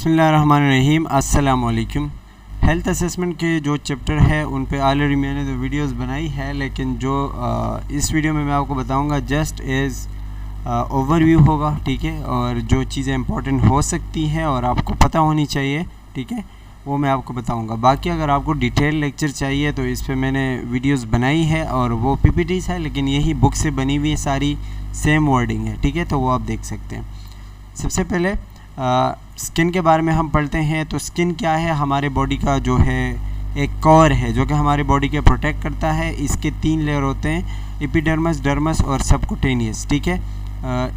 बिस्मिल्लाहिर्रहमानिर्रहीम अस्सलाम वालेकुम। हेल्थ असेसमेंट के जो चैप्टर है उन पे ऑलरेडी मैंने तो वीडियोस बनाई है, लेकिन जो इस वीडियो में मैं आपको बताऊंगा जस्ट एज ओवरव्यू होगा, ठीक है। और जो चीज़ें इंपॉर्टेंट हो सकती हैं और आपको पता होनी चाहिए, ठीक है, वो मैं आपको बताऊंगा। बाकी अगर आपको डिटेल लेक्चर चाहिए तो इस पे मैंने वीडियोस बनाई है और वो पीपीटीज है, लेकिन यही बुक से बनी हुई है, सारी सेम वर्डिंग है, ठीक है, तो वो आप देख सकते हैं। सबसे पहले स्किन के बारे में हम पढ़ते हैं। तो स्किन क्या है? हमारे बॉडी का जो है एक कोर है जो कि हमारे बॉडी के प्रोटेक्ट करता है। इसके 3 लेयर होते हैं, एपिडर्मिस, डर्मिस और सबक्यूटेनियस, ठीक है।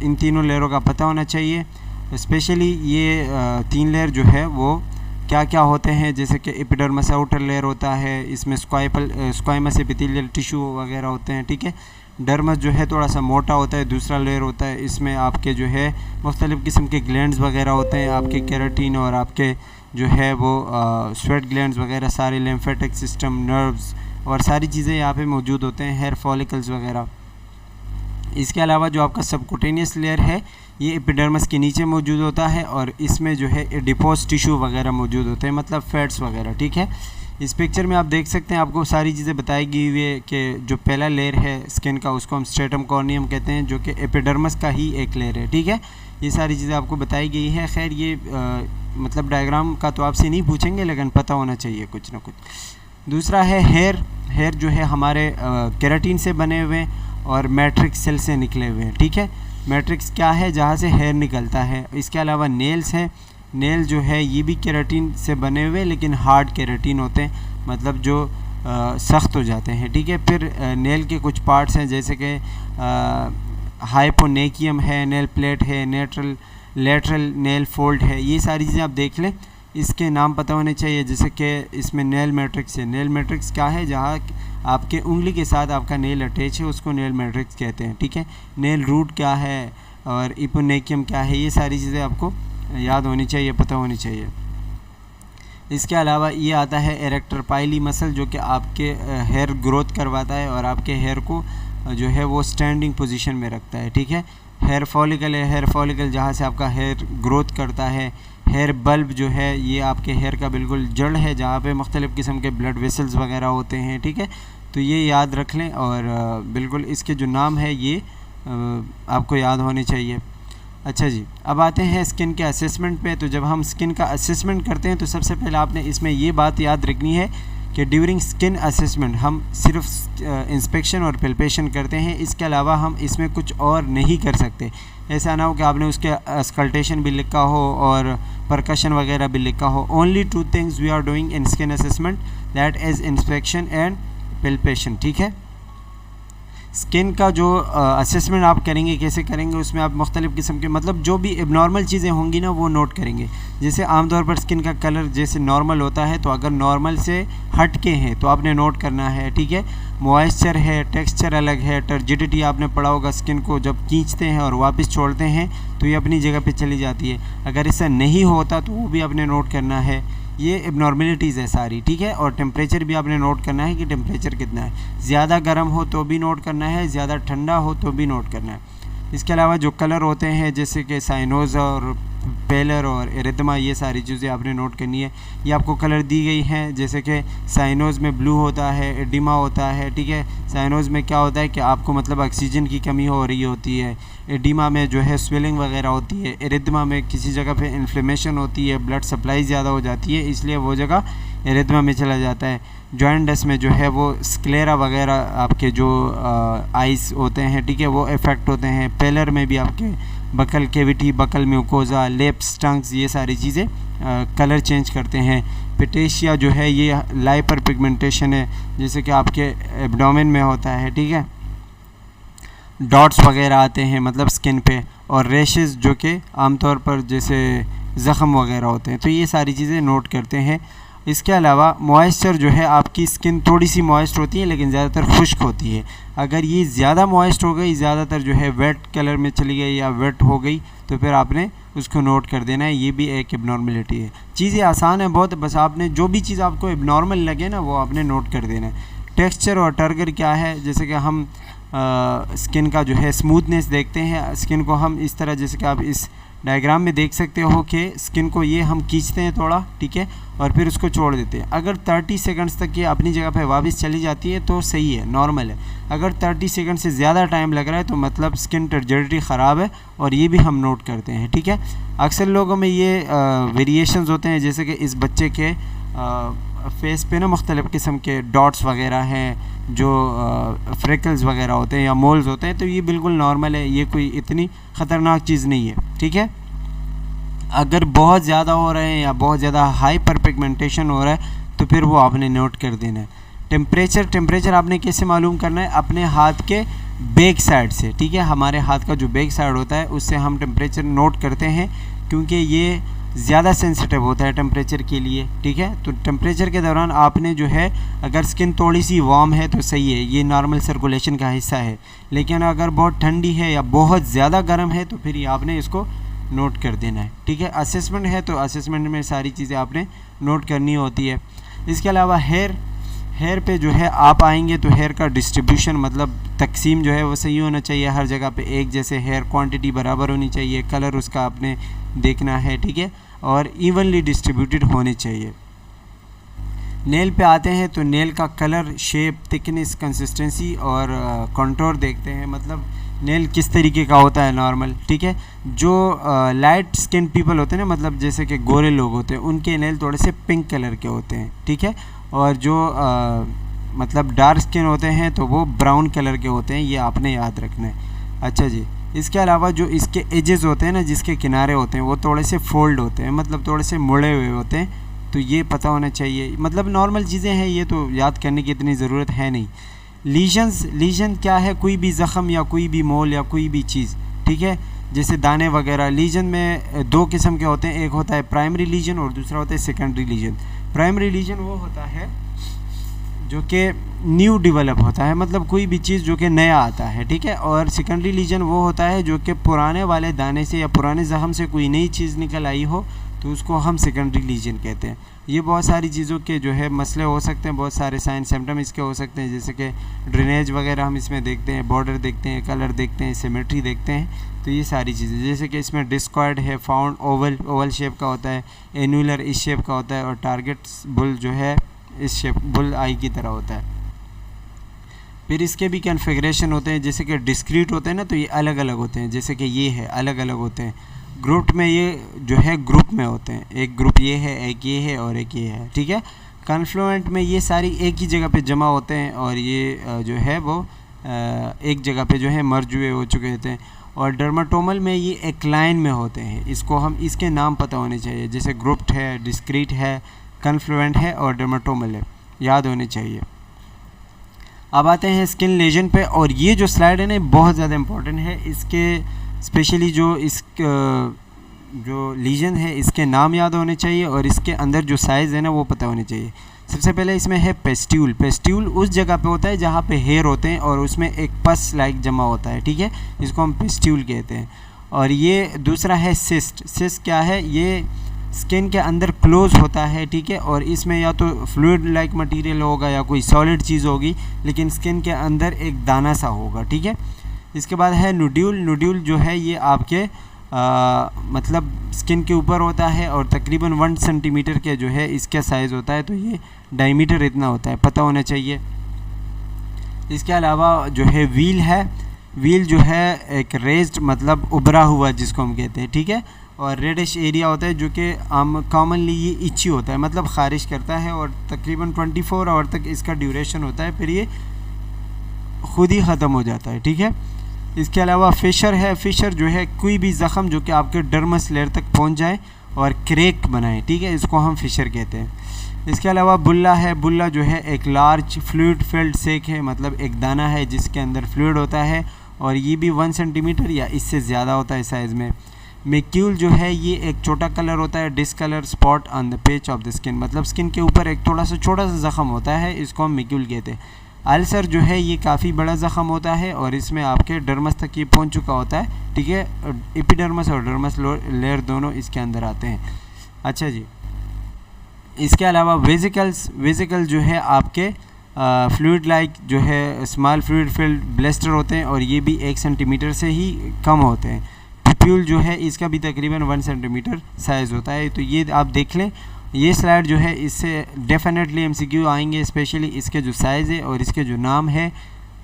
इन तीनों लेयरों का पता होना चाहिए। स्पेशली ये 3 लेयर जो है वो क्या क्या होते हैं, जैसे कि एपिडर्मिस आउटर लेयर होता है, इसमें स्क्वाइमस एपिथेलियल टिश्यू वगैरह होते हैं, ठीक है। डर्मस जो है थोड़ा सा मोटा होता है, दूसरा लेयर होता है, इसमें आपके जो है मुख्तलिफ़ किस्म के ग्लैंड्स वगैरह होते हैं, आपके केराटिन और आपके जो है वो स्वेट ग्लैंड्स वगैरह, सारे लिम्फेटिक सिस्टम, नर्व्स और सारी चीज़ें यहाँ पे मौजूद होते हैं, हेयर फॉलिकल्स वगैरह। इसके अलावा जो आपका सबक्यूटेनियस लेयर है ये एपिडर्मिस के नीचे मौजूद होता है और इसमें जो है एडिपोज टिश्यू वगैरह मौजूद होते हैं, मतलब फैट्स वगैरह, ठीक है। इस पिक्चर में आप देख सकते हैं, आपको सारी चीज़ें बताई गई हुई है कि जो पहला लेयर है स्किन का उसको हम स्ट्रेटम कॉर्नियम कहते हैं, जो कि एपिडर्मिस का ही एक लेयर है, ठीक है। ये सारी चीज़ें आपको बताई गई है। खैर ये मतलब डायग्राम का तो आपसे नहीं पूछेंगे, लेकिन पता होना चाहिए कुछ ना कुछ। दूसरा है हेयर जो है हमारे केराटिन से बने हुए हैं और मैट्रिक्स सेल से निकले हुए हैं, ठीक है। मैट्रिक्स क्या है? जहाँ से हेयर निकलता है। इसके अलावा नेल्स हैं, नेल जो है ये भी केराटिन से बने हुए लेकिन हार्ड केराटिन होते हैं, मतलब जो सख्त हो जाते हैं, ठीक है। फिर नेल के कुछ पार्ट्स हैं, जैसे कि हाइपोनेकियम है, नेल प्लेट है, लेटरल नेल फोल्ड है, ये सारी चीज़ें आप देख लें, इसके नाम पता होने चाहिए। जैसे कि इसमें नेल मैट्रिक्स है। नेल मैट्रिक्स क्या है? जहाँ आपके उंगली के साथ आपका नेल अटैच है उसको नेल मैट्रिक्स कहते हैं, ठीक है। नेल रूट क्या है और इपोनेकियम क्या है, ये सारी चीज़ें आपको याद होनी चाहिए, पता होनी चाहिए। इसके अलावा ये आता है एरेक्टर पाइली मसल, जो कि आपके हेयर ग्रोथ करवाता है और आपके हेयर को जो है वो स्टैंडिंग पोजीशन में रखता है, ठीक है। हेयर फॉलिकल है, हेयर फॉलिकल जहाँ से आपका हेयर ग्रोथ करता है। हेयर बल्ब जो है ये आपके हेयर का बिल्कुल जड़ है, जहाँ पे मुख्तलिफ़ किस्म के ब्लड वेसल्स वगैरह होते हैं, ठीक है। तो ये याद रख लें और बिल्कुल इसके जो नाम है ये आपको याद होने चाहिए। अच्छा जी, अब आते हैं स्किन के असेसमेंट पे। तो जब हम स्किन का असेसमेंट करते हैं तो सबसे पहले आपने इसमें ये बात याद रखनी है कि ड्यूरिंग स्किन असेसमेंट हम सिर्फ इंस्पेक्शन और पल्पेशन करते हैं, इसके अलावा हम इसमें कुछ और नहीं कर सकते। ऐसा ना हो कि आपने उसके स्कल्टेशन भी लिखा हो और परकशन वगैरह भी लिखा हो। Only 2 things we are doing in skin assessment, that is inspection and palpation, ठीक है। स्किन का जो असेसमेंट आप करेंगे, कैसे करेंगे, उसमें आप मुख्तलिफ़ किस्म के मतलब जो भी एबनॉर्मल चीज़ें होंगी ना वो नोट करेंगे। जैसे आमतौर पर स्किन का कलर जैसे नॉर्मल होता है, तो अगर नॉर्मल से हट के हैं तो आपने नोट करना है, ठीक है। मॉइस्चर है, टेक्सचर अलग है, टर्जिडिटी आपने पढ़ा होगा, स्किन को जब खींचते हैं और वापस छोड़ते हैं तो ये अपनी जगह पे चली जाती है। अगर ऐसा नहीं होता तो वो भी आपने नोट करना है। ये एबनॉर्मलिटीज़ है सारी, ठीक है। और टेम्परेचर भी आपने नोट करना है कि टेम्परेचर कितना है। ज़्यादा गर्म हो तो भी नोट करना है, ज़्यादा ठंडा हो तो भी नोट करना है। इसके अलावा जो कलर होते हैं जैसे कि साइनोज और पेलर और एरिथमा, ये सारी चीज़ें आपने नोट करनी है। ये आपको कलर दी गई हैं, जैसे कि साइनोज में ब्लू होता है, एडिमा होता है, ठीक है। साइनोज में क्या होता है कि आपको मतलब ऑक्सीजन की कमी हो रही होती है। एडिमा में जो है स्वेलिंग वगैरह होती है। एरिथमा में किसी जगह पे इन्फ्लेमेशन होती है, ब्लड सप्लाई ज़्यादा हो जाती है, इसलिए वो जगह एरिथमा में चला जाता है। जॉइंटस में जो है वो स्क्लेरा वगैरह आपके जो आइस होते हैं, ठीक है, वो इफ़ेक्ट होते हैं। पेलर में भी आपके buccal cavity, buccal mucosa, lips, tongues, ये सारी चीज़ें कलर चेंज करते हैं। पेटेशिया जो है ये लाइपर पिगमेंटेशन है, जैसे कि आपके एब्डोमेन में होता है, ठीक है। डॉट्स वगैरह आते हैं मतलब स्किन पे, और रेशेस जो कि आमतौर पर जैसे ज़ख़म वगैरह होते हैं, तो ये सारी चीज़ें नोट करते हैं। इसके अलावा मॉइस्चर जो है, आपकी स्किन थोड़ी सी मॉइस्ट होती है लेकिन ज़्यादातर खुश्क होती है। अगर ये ज़्यादा मॉइस्ट हो गई, ज़्यादातर जो है वेट कलर में चली गई या वेट हो गई, तो फिर आपने उसको नोट कर देना है। ये भी एक एबनॉर्मलिटी है। चीज़ें आसान है बहुत, बस आपने जो भी चीज़ आपको एबनॉर्मल लगे ना वो आपने नोट कर देना है। टेक्सचर और टर्गर क्या है? जैसे कि हम स्किन का जो है स्मूथनेस देखते हैं, स्किन को हम इस तरह, जैसे कि आप इस डायग्राम में देख सकते हो कि स्किन को ये हम खींचते हैं थोड़ा, ठीक है, और फिर उसको छोड़ देते हैं। अगर 30 सेकंड्स तक ये अपनी जगह पे वापस चली जाती है तो सही है, नॉर्मल है। अगर 30 सेकंड से ज़्यादा टाइम लग रहा है तो मतलब स्किन टर्जिडिटी ख़राब है, और ये भी हम नोट करते हैं, ठीक है। अक्सर लोगों में ये वेरिएशंस होते हैं, जैसे कि इस बच्चे के फेस पे ना मुख्तलिफ़ किस्म के डॉट्स वगैरह हैं, जो फ्रेकल्स वगैरह होते हैं या मोल्स होते हैं, तो ये बिल्कुल नॉर्मल है, ये कोई इतनी ख़तरनाक चीज़ नहीं है, ठीक है। अगर बहुत ज़्यादा हो रहे हैं या बहुत ज़्यादा हाइपर पिगमेंटेशन हो रहा है तो फिर वो आपने नोट कर देना है। टेम्परेचर आपने कैसे मालूम करना है? अपने हाथ के बैक साइड से, ठीक है। हमारे हाथ का जो बैक साइड होता है उससे हम टेम्परेचर नोट करते हैं, क्योंकि ये ज़्यादा सेंसिटिव होता है टेम्परेचर के लिए, ठीक है। तो टेम्परेचर के दौरान आपने जो है, अगर स्किन थोड़ी सी वार्म है तो सही है, ये नॉर्मल सर्कुलेशन का हिस्सा है। लेकिन अगर बहुत ठंडी है या बहुत ज़्यादा गर्म है तो फिर ये आपने इसको नोट कर देना है, ठीक है। असेसमेंट है तो असेसमेंट में सारी चीज़ें आपने नोट करनी होती है। इसके अलावा हेयर पे जो है आप आएंगे तो हेयर का डिस्ट्रीब्यूशन, मतलब तकसीम जो है वो सही होना चाहिए, हर जगह पे एक जैसे हेयर क्वांटिटी बराबर होनी चाहिए, कलर उसका आपने देखना है, ठीक है, और इवनली डिस्ट्रीब्यूटेड होने चाहिए। नेल पे आते हैं तो नेल का कलर, शेप, थिकनेस, कंसिस्टेंसी और कंटूर देखते हैं, मतलब नेल किस तरीके का होता है नॉर्मल, ठीक है। जो लाइट स्किन पीपल होते हैं ना, मतलब जैसे कि गोरे लोग होते हैं, उनके नेल थोड़े से पिंक कलर के होते हैं, ठीक है, और जो मतलब डार्क स्किन होते हैं तो वो ब्राउन कलर के होते हैं, ये आपने याद रखना है। अच्छा जी, इसके अलावा जो इसके एजेस होते हैं ना, जिसके किनारे होते हैं वो थोड़े से फोल्ड होते हैं, मतलब थोड़े से मुड़े हुए होते हैं, तो ये पता होना चाहिए। मतलब नॉर्मल चीज़ें हैं, ये तो याद करने की इतनी ज़रूरत है नहीं। लीजन क्या है? कोई भी ज़ख़म या कोई भी मोल या कोई भी चीज़, ठीक है, जैसे दाने वगैरह। लीजन में दो किस्म के होते हैं, एक होता है प्राइमरी लीजन और दूसरा होता है सेकेंडरी लीजन। प्राइमरी लीजन वो होता है जो कि न्यू डेवलप होता है, मतलब कोई भी चीज़ जो कि नया आता है, ठीक है, और सेकेंडरी लीजन वो होता है जो कि पुराने वाले दाने से या पुराने ज़ख़म से कोई नई चीज़ निकल आई हो, तो उसको हम सेकेंडरी लीजन कहते हैं। ये बहुत सारी चीज़ों के जो है मसले हो सकते हैं, बहुत सारे साइन सिम्टम इसके हो सकते हैं, जैसे कि ड्रेनेज वगैरह हम इसमें देखते हैं, बॉर्डर देखते हैं, कलर देखते हैं, सिमेट्री देखते हैं, तो ये सारी चीज़ें, जैसे कि इसमें डिस्कॉर्ड है, फाउंड ओवल शेप का होता है, एनुलर इस शेप का होता है, और टारगेट बुल जो है इस शेप बुल आई की तरह होता है। फिर इसके भी कन्फिगरेशन होते हैं, जैसे कि डिस्क्रीट होते हैं ना, तो ये अलग अलग होते हैं, जैसे कि ये है, अलग अलग होते हैं। ग्रुप में ये जो है ग्रुप में होते हैं, एक ग्रुप ये है, एक ये है और एक ये है, ठीक है। कन्फ्लुएंट में ये सारी एक ही जगह पे जमा होते हैं, और ये जो है वो एक जगह पे जो है मर्ज हुए हो चुके होते हैं। और डर्माटोमल में ये एक लाइन में होते हैं, इसको हम इसके नाम पता होने चाहिए, जैसे ग्रुप्ड है, डिस्क्रीट है, कन्फ्लुएंट है और डर्माटोमल है, याद होने चाहिए। अब आते हैं स्किन लेजन पे, और ये जो स्लाइड है ना बहुत ज़्यादा इम्पोर्टेंट है। इसके स्पेशली जो लीजन है इसके नाम याद होने चाहिए, और इसके अंदर जो साइज़ है ना वो पता होने चाहिए। सबसे पहले इसमें है पेस्ट्यूल। पेस्ट्यूल उस जगह पे होता है जहाँ पे हेयर होते हैं और उसमें एक पस लाइक जमा होता है, ठीक है, इसको हम पेस्ट्यूल कहते हैं। और ये दूसरा है सिस्ट। सिस्ट क्या है? ये स्किन के अंदर क्लोज होता है, ठीक है, और इसमें या तो फ्लूइड लाइक मटेरियल होगा या कोई सॉलिड चीज़ होगी, लेकिन स्किन के अंदर एक दाना सा होगा, ठीक है। इसके बाद है नोड्यूल। नोड्यूल जो है ये आपके मतलब स्किन के ऊपर होता है, और तकरीबन 1 सेंटीमीटर के जो है इसका साइज़ होता है, तो ये डायमीटर इतना होता है, पता होना चाहिए। इसके अलावा जो है व्हील है। व्हील जो है एक रेज्ड मतलब उभरा हुआ जिसको हम कहते हैं, ठीक है, और रेडिश एरिया होता है जो कि कॉमनली ये इची होता है, मतलब ख़ारिश करता है, और तकरीबन 24 आवर तक इसका ड्यूरेशन होता है, फिर ये ख़ुद ही ख़त्म हो जाता है, ठीक है। इसके अलावा फिशर है। फिशर जो है कोई भी ज़ख़म जो कि आपके डर्मस लेयर तक पहुंच जाए और क्रैक बनाए, ठीक है, इसको हम फिशर कहते हैं। इसके अलावा बुल्ला है। बुल्ला जो है एक लार्ज फ्लूइड फिल्ड सेक है, मतलब एक दाना है जिसके अंदर फ्लूइड होता है, और ये भी 1 सेंटीमीटर या इससे ज़्यादा होता है साइज़ में। मैक्यूल जो है ये एक छोटा कलर होता है, डिसकलर स्पॉट ऑन द पेच ऑफ द स्किन, मतलब स्किन के ऊपर एक थोड़ा सा छोटा सा ज़ख़म होता है, इसको हम मैक्यूल कहते हैं। अल्सर जो है ये काफ़ी बड़ा ज़ख़म होता है, और इसमें आपके डर्मस तक ये पहुंच चुका होता है, ठीक है, एपिडर्मस और डर्मस लेयर दोनों इसके अंदर आते हैं। अच्छा जी, इसके अलावा वेजिकल जो है आपके फ्लूइड लाइक जो है स्मॉल फ्लूइड फिल्ड ब्लेस्टर होते हैं, और ये भी 1 सेंटीमीटर से ही कम होते हैं। ओव्यूल जो है इसका भी तकरीबन 1 सेंटीमीटर साइज़ होता है। तो ये आप देख लें, ये स्लाइड जो है इससे डेफिनेटली एमसीक्यू आएंगे, स्पेशली इसके जो साइज़ है और इसके जो नाम है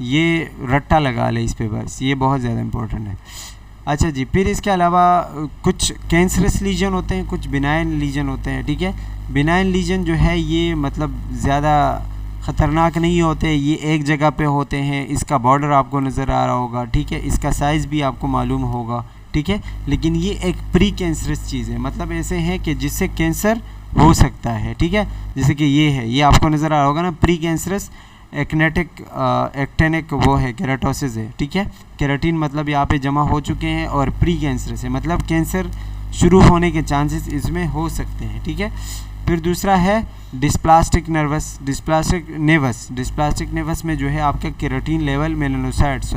ये रट्टा लगा लें इस पे, बस ये बहुत ज़्यादा इम्पोर्टेंट है। अच्छा जी, फिर इसके अलावा कुछ कैंसरस लीजन होते हैं, कुछ बिनाइन लीजन होते हैं, ठीक है। बिनाइन लीजन जो है ये मतलब ज़्यादा ख़तरनाक नहीं होते, ये एक जगह पे होते हैं, इसका बॉर्डर आपको नज़र आ रहा होगा, ठीक है, इसका साइज़ भी आपको मालूम होगा, ठीक है। लेकिन ये एक प्री कैंसरस चीज़ है, मतलब ऐसे हैं कि जिससे कैंसर हो सकता है, ठीक है। जैसे कि ये है, ये आपको नज़र आ रहा होगा ना, प्री कैंसरस एक्टेनिक वो है, केराटोसिस है, ठीक है। केराटिन मतलब यहाँ पे जमा हो चुके हैं, और प्री कैंसरस है मतलब कैंसर शुरू होने के चांसेस इसमें हो सकते हैं, ठीक है। फिर दूसरा है डिस्प्लास्टिक नेवस में जो है आपका केराटिन लेवल मेलानोसाइट्स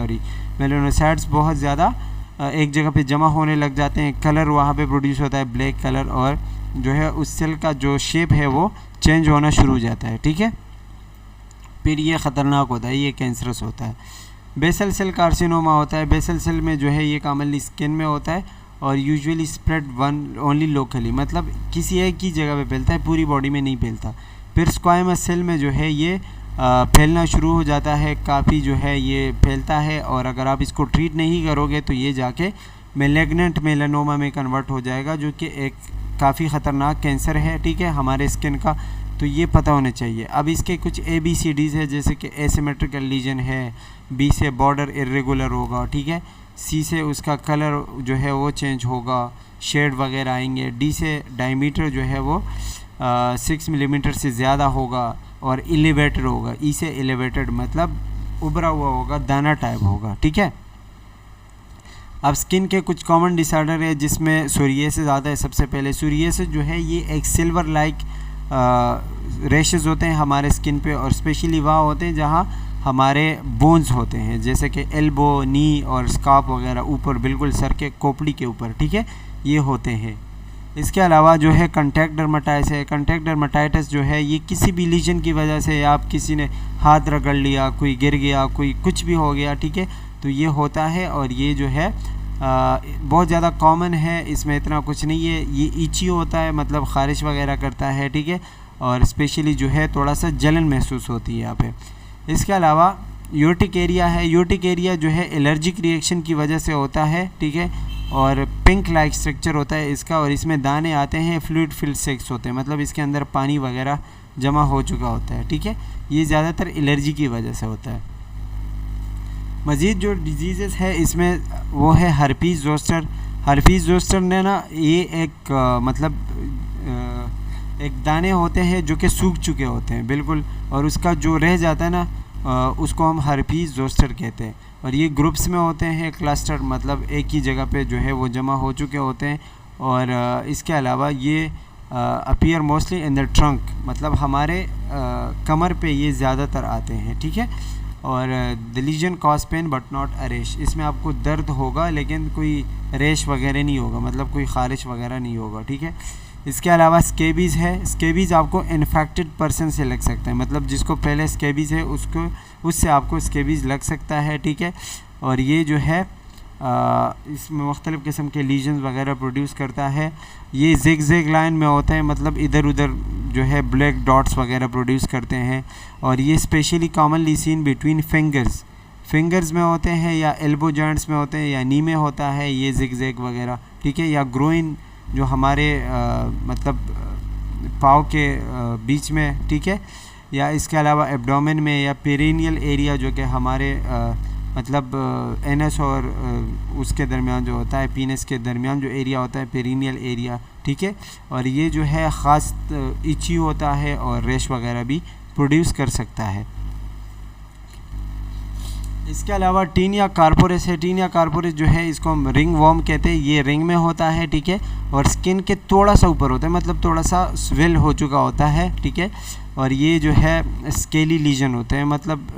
बहुत ज़्यादा एक जगह पे जमा होने लग जाते हैं, कलर वहाँ पे प्रोड्यूस होता है ब्लैक कलर, और जो है उस सेल का जो शेप है वो चेंज होना शुरू हो जाता है, ठीक है। फिर ये ख़तरनाक होता है, ये कैंसरस होता है। बेसल सेल कार्सिनोमा होता है, बेसल सेल में जो है ये कॉमनली स्किन में होता है और यूजुअली स्प्रेड ओनली लोकली, मतलब किसी एक ही जगह पे फैलता है, पूरी बॉडी में नहीं फैलता। फिर स्क्वायमस सेल में जो है ये फैलना शुरू हो जाता है, काफ़ी जो है ये फैलता है, और अगर आप इसको ट्रीट नहीं करोगे तो ये जाके मेलेग्नेंट मेलानोमा में कन्वर्ट हो जाएगा, जो कि एक काफ़ी ख़तरनाक कैंसर है, ठीक है, हमारे स्किन का। तो ये पता होना चाहिए। अब इसके कुछ ABCDs है, जैसे कि एसिमेट्रिकल लीजन है, B से बॉर्डर इरेगुलर होगा, ठीक है, C से उसका कलर जो है वो चेंज होगा, शेड वगैरह आएंगे, D से डायमीटर जो है वो 6 मिलीमीटर से ज़्यादा होगा और एलिवेटेड होगा, E से एलिवेटेड मतलब उभरा हुआ होगा, दाना टाइप होगा, ठीक है। अब स्किन के कुछ कॉमन डिसऑर्डर है जिसमें सोरियासिस आता है। सबसे पहले सोरियासिस जो है ये एक सिल्वर लाइक रेशेस होते हैं हमारे स्किन पे, और स्पेशली वहाँ होते हैं जहाँ हमारे बोन्स होते हैं, जैसे कि एल्बो, नी और स्कार्फ वगैरह ऊपर बिल्कुल सर के खोपड़ी के ऊपर, ठीक है, ये होते हैं। इसके अलावा जो है कॉन्टैक्ट डर्मेटाइटिस है। कॉन्टैक्ट डर्मेटाइटिस जो है ये किसी भी लीजन की वजह से, आप किसी ने हाथ रगड़ लिया, कोई गिर गया, कोई कुछ भी हो गया, ठीक है, तो ये होता है, और ये जो है बहुत ज़्यादा कॉमन है, इसमें इतना कुछ नहीं है। ये ईची होता है, मतलब ख़ारिश वगैरह करता है, ठीक है, और स्पेशली जो है थोड़ा सा जलन महसूस होती है यहाँ पे। इसके अलावा यूटिक एरिया है। यूटिक एरिया जो है एलर्जिक रिएक्शन की वजह से होता है, ठीक है, और पिंक लाइक स्ट्रक्चर होता है इसका, और इसमें दाने आते हैं, फ्लूइड फिल्ड सेक्स होते हैं, मतलब इसके अंदर पानी वगैरह जमा हो चुका होता है, ठीक है। ये ज़्यादातर एलर्जी की वजह से होता है। मज़ीद जो डिजीज़ है इसमें वो है हर्पीज़ ज़ोस्टर। हर्पीज़ ज़ोस्टर ने ना ये एक एक दाने होते हैं जो कि सूख चुके होते हैं बिल्कुल, और उसका जो रह जाता है ना उसको हम हर्पीज़ ज़ोस्टर कहते हैं, और ये ग्रुप्स में होते हैं, क्लस्टर मतलब एक ही जगह पे जो है वो जमा हो चुके होते हैं। और इसके अलावा ये appear mostly in the trunk, मतलब हमारे कमर पे ये ज़्यादातर आते हैं, ठीक है। और the lesion cause pain but not a rash, इसमें आपको दर्द होगा लेकिन कोई रेश वगैरह नहीं होगा, मतलब कोई ख़ारिश वगैरह नहीं होगा, ठीक है। इसके अलावा स्केबीज़ है। स्केबीज़ आपको इन्फेक्टेड पर्सन से लग सकता है, मतलब जिसको पहले स्केबीज़ है उससे आपको स्केबीज़ लग सकता है, ठीक है। और ये जो है इसमें मुख्तलिफ़ किस्म के लीजन्स वगैरह प्रोड्यूस करता है। ये ज़िग लाइन में होता है, मतलब इधर उधर जो है ब्लैक डॉट्स वगैरह प्रोड्यूस करते हैं, और ये specially commonly seen between fingers में होते हैं, या एल्बो जॉइंट्स में होते हैं, या नी में होता है ये ज़िग वगैरह, ठीक है, या ग्रोइन जो हमारे मतलब पाँव के बीच में, ठीक है, या इसके अलावा एब्डोमेन में, या पेरिनियल एरिया जो कि हमारे मतलब एनस और उसके दरमियान जो होता है, पीनस के दरमियान जो एरिया होता है, पेरिनियल एरिया, ठीक है। और ये जो है ख़ास इची होता है और रेश वगैरह भी प्रोड्यूस कर सकता है। इसके अलावा टीनिया कार्पोरिस है। टीनिया कार्पोरिस जो है इसको हम रिंग वॉर्म कहते हैं, ये रिंग में होता है, ठीक है, और स्किन के थोड़ा सा ऊपर होता है, मतलब थोड़ा सा स्वेल हो चुका होता है, ठीक है। और ये जो है स्केली लीजन होते हैं, मतलब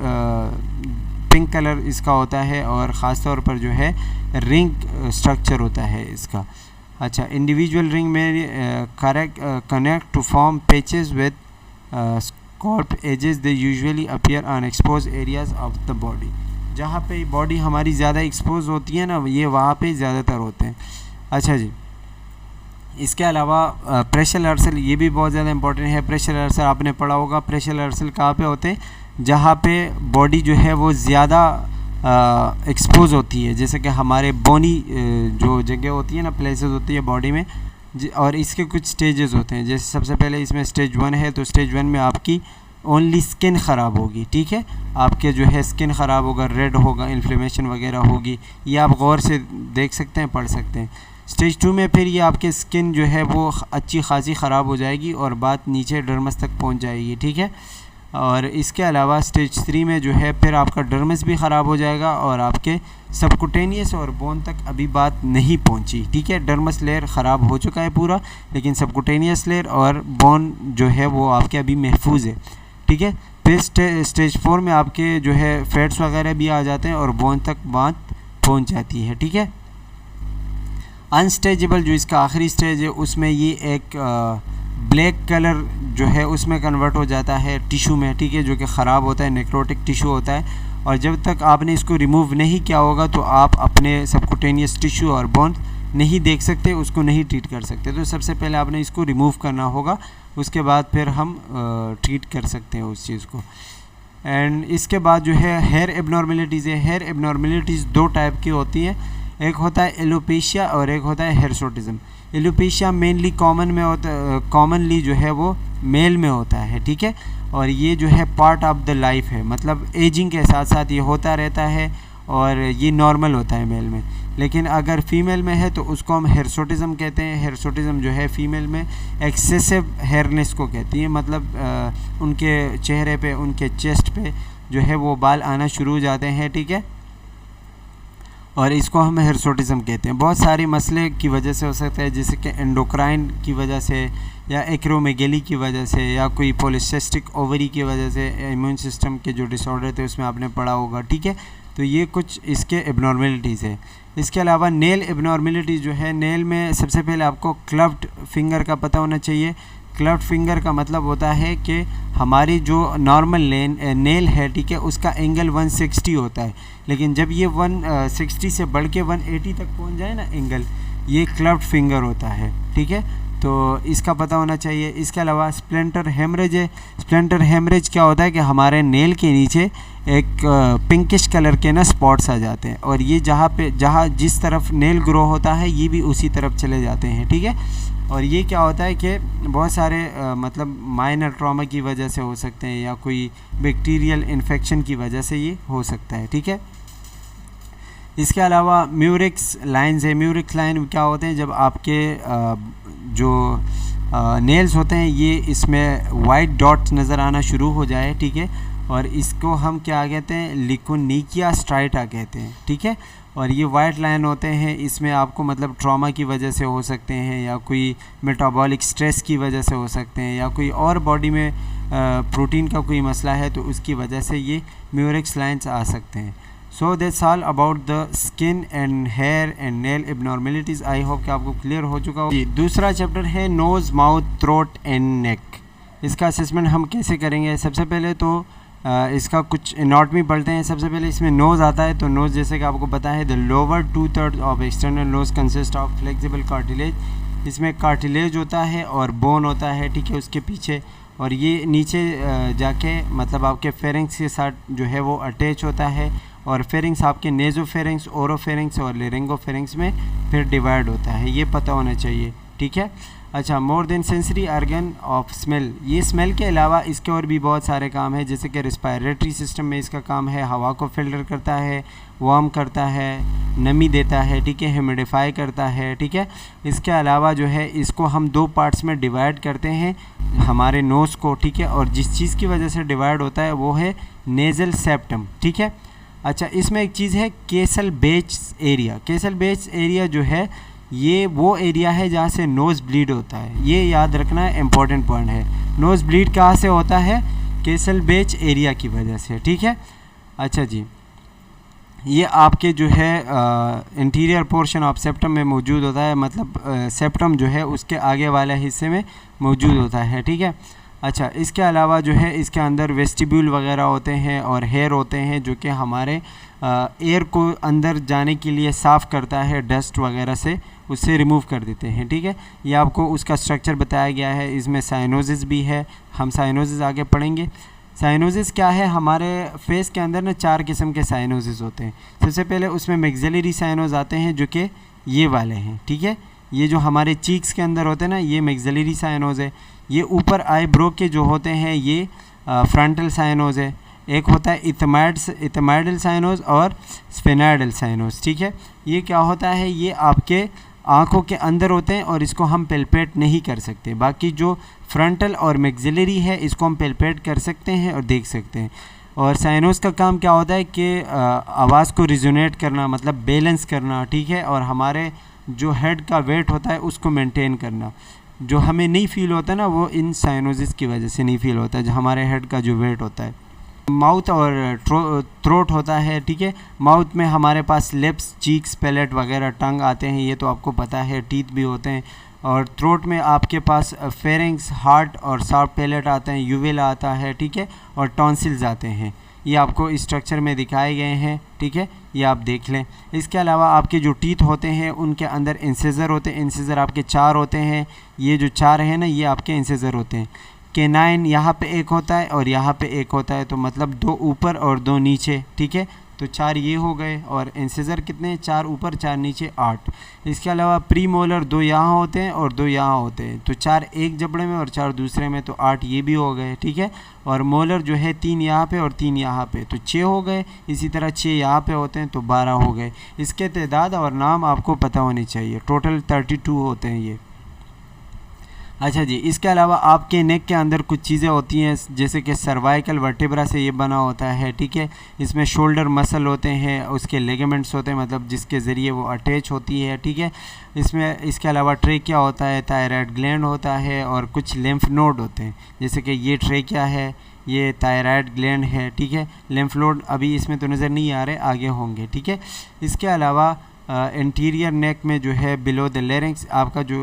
पिंक कलर इसका होता है, और ख़ास तौर पर जो है रिंग स्ट्रक्चर होता है इसका। अच्छा, इंडिविजुअल रिंग में connect to form patches with scalloped edges, they usually appear on exposed areas of the body. जहाँ पे बॉडी हमारी ज़्यादा एक्सपोज होती है ना, ये वहाँ पे ज़्यादातर होते हैं। अच्छा जी, इसके अलावा प्रेशर रिहर्सल ये भी बहुत ज़्यादा इंपॉर्टेंट है। प्रेशर रिहर्सल आपने पढ़ा होगा। प्रेशर रिहर्सल कहाँ पे होते हैं? जहाँ पे बॉडी जो है वो ज़्यादा एक्सपोज होती है, जैसे कि हमारे बोनी जो जगह होती है ना, प्लेसेस होती है बॉडी में, और इसके कुछ स्टेजेस होते हैं। जैसे सबसे पहले इसमें स्टेज 1 है, तो स्टेज 1 में आपकी ओनली स्किन ख़राब होगी, ठीक है, आपके जो है स्किन ख़राब होगा, रेड होगा, इन्फ्लेमेशन वगैरह होगी, ये आप गौर से देख सकते हैं, पढ़ सकते हैं। स्टेज 2 में फिर ये आपके स्किन जो है वो अच्छी खासी ख़राब हो जाएगी और बात नीचे डर्मस तक पहुंच जाएगी, ठीक है। और इसके अलावा स्टेज 3 में जो है फिर आपका डर्मस भी ख़राब हो जाएगा और आपके सबकुटेनियस और बोन तक अभी बात नहीं पहुंची, ठीक है। डर्मस लेयर ख़राब हो चुका है पूरा, लेकिन सबकुटेनियस लेयर और बोन जो है वो आपके अभी महफूज है, ठीक है। फिर स्टेज 4 में आपके जो है फैट्स वगैरह भी आ जाते हैं और बोन तक बात पहुंच जाती है, ठीक है। अनस्टेजेबल जो इसका आखिरी स्टेज है, उसमें ये एक ब्लैक कलर जो है उसमें कन्वर्ट हो जाता है टिशू में, ठीक है, जो कि ख़राब होता है, नेक्रोटिक टिशू होता है। और जब तक आपने इसको रिमूव नहीं किया होगा तो आप अपने सबकुटेनियस टिशू और बोन नहीं देख सकते, उसको नहीं ट्रीट कर सकते। तो सबसे पहले आपने इसको रिमूव करना होगा, उसके बाद फिर हम ट्रीट कर सकते हैं उस चीज़ को। एंड इसके बाद जो है हेयर एबनॉर्मेलिटीज़ है। हेयर एबनॉर्मेलिटीज़ 2 टाइप की होती हैं, एक होता है एलोपेशिया और एक होता है हिरसुटिज्म। एलोपेशिया मेनली कॉमनली जो है वो मेल में होता है, ठीक है, और ये जो है पार्ट ऑफ द लाइफ है, मतलब एजिंग के साथ साथ ये होता रहता है और ये नॉर्मल होता है मेल में। लेकिन अगर फीमेल में है तो उसको हम हिरसुटिज्म कहते हैं। हिरसुटिज्म जो है फीमेल में एक्सेसिव हेयरनेस को कहती है, मतलब उनके चेहरे पे, उनके चेस्ट पे जो है वो बाल आना शुरू हो जाते हैं, ठीक है, और इसको हम हिरसुटिज्म कहते हैं। बहुत सारे मसले की वजह से हो सकता है, जैसे कि एंडोक्राइन की वजह से या एक्रोमेगेली की वजह से या कोई पॉलीसिस्टिक ओवरी की वजह से, इम्यून सिस्टम के जो डिसऑर्डर थे उसमें आपने पढ़ा होगा, ठीक है। तो ये कुछ इसके एबनॉर्मेलिटीज़ है। इसके अलावा नेल एबनॉर्मेलिटीज़ जो है, नेल में सबसे पहले आपको क्लव्ड फिंगर का पता होना चाहिए। क्लव्ड फिंगर का मतलब होता है कि हमारी जो नॉर्मल नेल है, ठीक है, उसका एंगल 160 होता है, लेकिन जब ये 160 से बढ़ के 180 तक पहुंच जाए ना एंगल, ये क्लव्ड फिंगर होता है, ठीक है, तो इसका पता होना चाहिए। इसके अलावा स्प्लेंटर हेमरेज है। स्प्लेंटर हेमरेज क्या होता है कि हमारे नेल के नीचे एक पिंकिश कलर के ना स्पॉट्स आ जाते हैं, और ये जहाँ जिस तरफ नेल ग्रो होता है ये भी उसी तरफ चले जाते हैं, ठीक है। और ये क्या होता है कि बहुत सारे मतलब माइनर ट्रॉमा की वजह से हो सकते हैं या कोई बैक्टीरियल इन्फेक्शन की वजह से ये हो सकता है, ठीक है। इसके अलावा म्यूरिक्स लाइन्स है। म्यूरिक्स लाइन क्या होते हैं? जब आपके जो नेल्स होते हैं ये इसमें वाइट डॉट्स नज़र आना शुरू हो जाए, ठीक है, और इसको हम क्या कहते हैं? लिकोनिकिया स्ट्राइटा कहते हैं, ठीक है। और ये वाइट लाइन होते हैं, इसमें आपको मतलब ट्रॉमा की वजह से हो सकते हैं या कोई मेटाबॉलिक स्ट्रेस की वजह से हो सकते हैं या कोई और बॉडी में प्रोटीन का कोई मसला है तो उसकी वजह से ये म्यूरिक्स लाइन्स आ सकते हैं। So that's all about the skin and hair and nail abnormalities. I hope कि आपको क्लियर हो चुका हो। दूसरा चैप्टर है nose, mouth, throat and neck. इसका असेसमेंट हम कैसे करेंगे? सबसे पहले तो इसका कुछ एनाटॉमी पढ़ते हैं। सबसे पहले इसमें नोज़ आता है, तो नोज़ जैसे कि आपको पता है the lower 2/3 of external nose consist of flexible cartilage. इसमें कार्टिलेज होता है और बोन होता है, ठीक है, उसके पीछे, और ये नीचे जाके मतलब आपके फेरिंग्स के साथ जो है वो अटैच होता है, और फेरिंग्स आपके नेज़ोफेरिंग्स, ओरोफेरिंग्स और लेरिंगोफेरिंग्स में फिर डिवाइड होता है, ये पता होना चाहिए, ठीक है। अच्छा, more than sensory organ of smell. ये स्मेल के अलावा इसके और भी बहुत सारे काम है, जैसे कि रिस्पायरेटरी सिस्टम में इसका काम है, हवा को फिल्टर करता है, वार्म करता है, नमी देता है, ठीक है, ह्यूमिडिफाई करता है, ठीक है। इसके अलावा जो है इसको हम 2 पार्ट्स में डिवाइड करते हैं हमारे नोज़ को, ठीक है, और जिस चीज़ की वजह से डिवाइड होता है वो है नेज़ल सेप्टम, ठीक है। अच्छा, इसमें एक चीज़ है castle base area. Castle base area जो है ये वो एरिया है जहाँ से नोज़ ब्लीड होता है, ये याद रखना है, इम्पॉर्टेंट पॉइंट है। नोज़ ब्लीड कहाँ से होता है? केसल बेस एरिया की वजह से, ठीक है। अच्छा जी, ये आपके जो है इंटीरियर पोर्शन ऑफ सेप्टम में मौजूद होता है, मतलब सेप्टम जो है उसके आगे वाले हिस्से में मौजूद होता है, ठीक है। अच्छा, इसके अलावा जो है इसके अंदर वेस्टिब्यूल वगैरह होते हैं और हेयर होते हैं जो कि हमारे एयर को अंदर जाने के लिए साफ़ करता है डस्ट वगैरह से, उससे रिमूव कर देते हैं। ठीक है, ये आपको उसका स्ट्रक्चर बताया गया है। इसमें साइनोसिस भी है, हम साइनोसिस आगे पढ़ेंगे। साइनोसिस क्या है, हमारे फेस के अंदर ना 4 किस्म के साइनोसिस होते हैं। सबसे पहले उसमें मैक्सिलरी साइनोस आते हैं जो कि ये वाले हैं। ठीक है, ये जो हमारे चीक्स के अंदर होते हैं ना, ये मैक्सिलरी साइनोस है। ये ऊपर आईब्रो के जो होते हैं ये फ्रंटल साइनोस है। एक होता है इथमाइडल साइनोस और स्फेनाइडल साइनोस। ठीक है, ये क्या होता है, ये आपके आँखों के अंदर होते हैं और इसको हम पेल्पेट नहीं कर सकते। बाकी जो फ्रंटल और मैक्सिलरी है इसको हम पेल्पेट कर सकते हैं और देख सकते हैं। और साइनोस का काम क्या होता है कि आवाज़ को रिजोनेट करना, मतलब बैलेंस करना। ठीक है, और हमारे जो हेड का वेट होता है उसको मेंटेन करना। जो हमें नहीं फील होता ना, वो इन साइनोसिस की वजह से नहीं फील होता है, जो हमारे हेड का जो वेट होता है। माउथ और थ्रोट होता है। ठीक है, माउथ में हमारे पास लिप्स, चीक्स, पैलेट वगैरह, टंग आते हैं, ये तो आपको पता है। टीथ भी होते हैं। और थ्रोट में आपके पास फेरिंग्स, हार्ट और सॉफ्ट पैलेट आते हैं, यूवेला आता है। ठीक है, और टॉन्सिल्स आते हैं। ये आपको स्ट्रक्चर में दिखाए गए हैं। ठीक है, ये आप देख लें। इसके अलावा आपके जो टीथ होते हैं उनके अंदर इंसिजर होते हैं। इंसिजर आपके 4 होते हैं। ये जो 4 हैं ना, ये आपके इंसिजर होते हैं। केनाइन यहाँ पे एक होता है और यहाँ पे एक होता है, तो मतलब 2 ऊपर और 2 नीचे। ठीक है, तो 4 ये हो गए। और इंसिजर कितने, 4 ऊपर 4 नीचे, 8। इसके अलावा प्री मोलर 2 यहाँ होते हैं और 2 यहाँ होते हैं, तो 4 एक जबड़े में और 4 दूसरे में, तो 8 ये भी हो गए। ठीक है, और मोलर जो है 3 यहाँ पे और 3 यहाँ पे, तो 6 हो गए। इसी तरह 6 यहाँ पे होते हैं, तो 12 हो गए। इसके तादाद और नाम आपको पता होने चाहिए। टोटल 32 होते हैं ये। अच्छा जी, इसके अलावा आपके नेक के अंदर कुछ चीज़ें होती हैं, जैसे कि सर्वाइकल वर्टेब्रा से ये बना होता है। ठीक है, इसमें शोल्डर मसल होते हैं, उसके लिगामेंट्स होते हैं, मतलब जिसके ज़रिए वो अटैच होती है। ठीक है, इसमें इसके अलावा ट्रेकिया होता है, थायराइड ग्लैंड होता है और कुछ लिम्फ नोड होते हैं, जैसे कि ये ट्रेकिया है, ये थायराइड ग्लैंड है। ठीक है, लिम्फ नोड अभी इसमें तो नज़र नहीं आ रहे, आगे होंगे। ठीक है, इसके अलावा इंटीरियर नेक में जो है बिलो द लेरिंक्स, आपका जो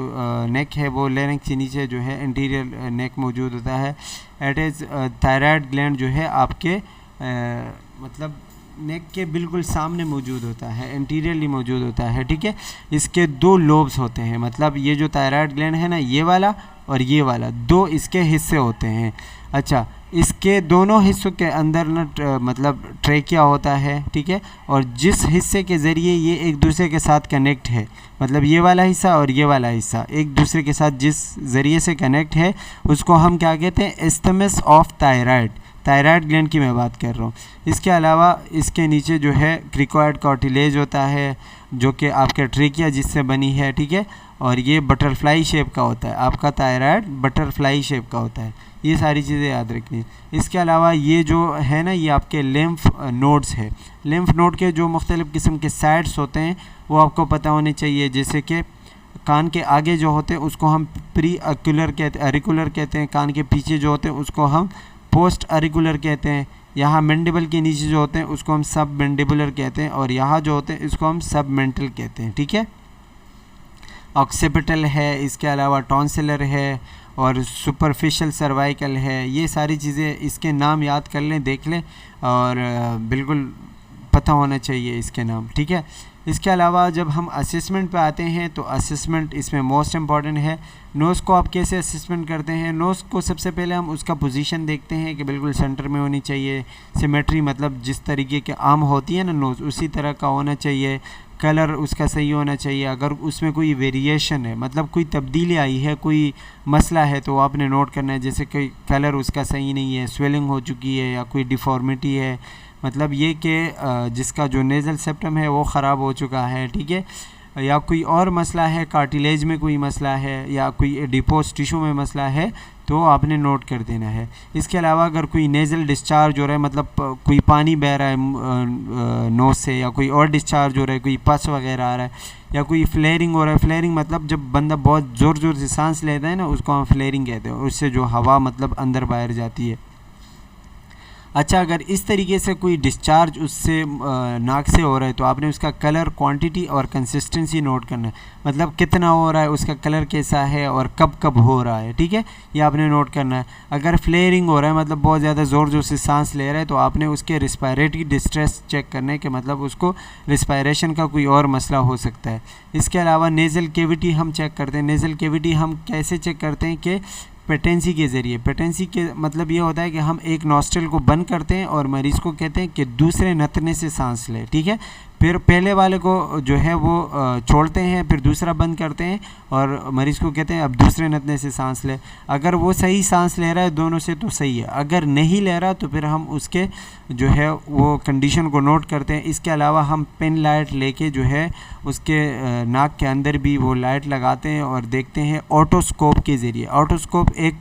नेक है वो लेरिंक्स के नीचे जो है इंटीरियर नेक मौजूद होता है। एट इज़ थायराइड ग्लैंड जो है आपके मतलब नेक के बिल्कुल सामने मौजूद होता है, इंटीरियरली मौजूद होता है। ठीक है, इसके 2 लोब्स होते हैं, मतलब ये जो थायराइड ग्लैंड है ना, ये वाला और ये वाला, 2 इसके हिस्से होते हैं। अच्छा, इसके दोनों हिस्सों के अंदर ना मतलब ट्रेकिया होता है। ठीक है, और जिस हिस्से के ज़रिए ये एक दूसरे के साथ कनेक्ट है, मतलब ये वाला हिस्सा और ये वाला हिस्सा एक दूसरे के साथ जिस ज़रिए से कनेक्ट है, उसको हम क्या कहते हैं, इस्थमस ऑफ थायराइड ग्लैंड की मैं बात कर रहा हूँ। इसके अलावा इसके नीचे जो है क्रिकोइड कार्टिलेज होता है, जो कि आपके ट्रेकिया जिससे बनी है। ठीक है, और ये बटरफ्लाई शेप का होता है, आपका थायराइड बटरफ्लाई शेप का होता है। ये सारी चीज़ें याद रखनी है। इसके अलावा ये जो है ना, ये आपके लिम्फ नोड्स है। लिम्फ नोड के जो मुख्तलिफ़ किस्म के साइड्स होते हैं वो आपको पता होने चाहिए, जैसे कि कान के आगे जो होते हैं उसको हम प्री अरिकुलर कहते हैं, कान के पीछे जो होते हैं उसको हम पोस्ट अरिकुलर कहते हैं। यहाँ मैंडिबल के नीचे जो होते हैं उसको हम सब मैंडिबुलर कहते हैं, और यहाँ जो होते हैं इसको हम सब मेंटल कहते हैं। ठीक है, ऑक्सीपिटल है, इसके अलावा टॉन्सिलर है और सुपरफिशियल सर्वाइकल है। ये सारी चीज़ें इसके नाम याद कर लें, देख लें, और बिल्कुल पता होना चाहिए इसके नाम। ठीक है, इसके अलावा जब हम असेसमेंट पे आते हैं तो असेसमेंट इसमें मोस्ट इम्पॉर्टेंट है। नोज़ को आप कैसे असेसमेंट करते हैं, नोज़ को सबसे पहले हम उसका पोजीशन देखते हैं कि बिल्कुल सेंटर में होनी चाहिए। सिमेट्री मतलब जिस तरीके के आम होती है ना नोज़, उसी तरह का होना चाहिए। कलर उसका सही होना चाहिए। अगर उसमें कोई वेरिएशन है, मतलब कोई तब्दीली आई है, कोई मसला है, तो आपने नोट करना है। जैसे कोई कलर उसका सही नहीं है, स्वेलिंग हो चुकी है, या कोई डिफॉर्मिटी है, मतलब ये कि जिसका जो नेज़ल सेप्टम है वो ख़राब हो चुका है। ठीक है, या कोई और मसला है, कार्टिलेज में कोई मसला है, या कोई एडिपोस टिश्यू में मसला है, तो आपने नोट कर देना है। इसके अलावा अगर कोई नेज़ल डिस्चार्ज हो रहा है, मतलब कोई पानी बह रहा है नोज़ से, या कोई और डिस्चार्ज हो रहा है, कोई पस वगैरह आ रहा है, या कोई फ्लेयरिंग हो रहा है। फ्लेयरिंग मतलब जब बंदा बहुत ज़ोर ज़ोर से सांस लेता है ना, उसको हम फ्लेयरिंग कहते हैं, उससे जो हवा मतलब अंदर बाहर जाती है। अच्छा, अगर इस तरीके से कोई डिस्चार्ज उससे नाक से हो रहा है तो आपने उसका कलर, क्वांटिटी और कंसिस्टेंसी नोट करना है, मतलब कितना हो रहा है, उसका कलर कैसा है और कब कब हो रहा है, ठीक है, ये आपने नोट करना है। अगर फ्लेयरिंग हो रहा है, मतलब बहुत ज़्यादा ज़ोर ज़ोर से सांस ले रहा है, तो आपने उसके रिस्पायरेटरी डिस्ट्रेस चेक करना है कि मतलब उसको रिस्पायरेशन का कोई और मसला हो सकता है। इसके अलावा नेज़ल कैविटी हम चेक करते हैं। नेज़ल कैविटी हम कैसे चेक करते हैं कि पेटेंसी के ज़रिए। पेटेंसी के मतलब ये होता है कि हम एक नॉस्ट्रल को बंद करते हैं और मरीज़ को कहते हैं कि दूसरे नथने से सांस ले, ठीक है, फिर पहले वाले को जो है वो छोड़ते हैं, फिर दूसरा बंद करते हैं और मरीज़ को कहते हैं अब दूसरे नथने से सांस ले। अगर वो सही सांस ले रहा है दोनों से तो सही है, अगर नहीं ले रहा तो फिर हम उसके जो है वो कंडीशन को नोट करते हैं। इसके अलावा हम पेन लाइट लेके जो है उसके नाक के अंदर भी वो लाइट लगाते हैं और देखते हैं ऑटोस्कोप के ज़रिए। ऑटोस्कोप एक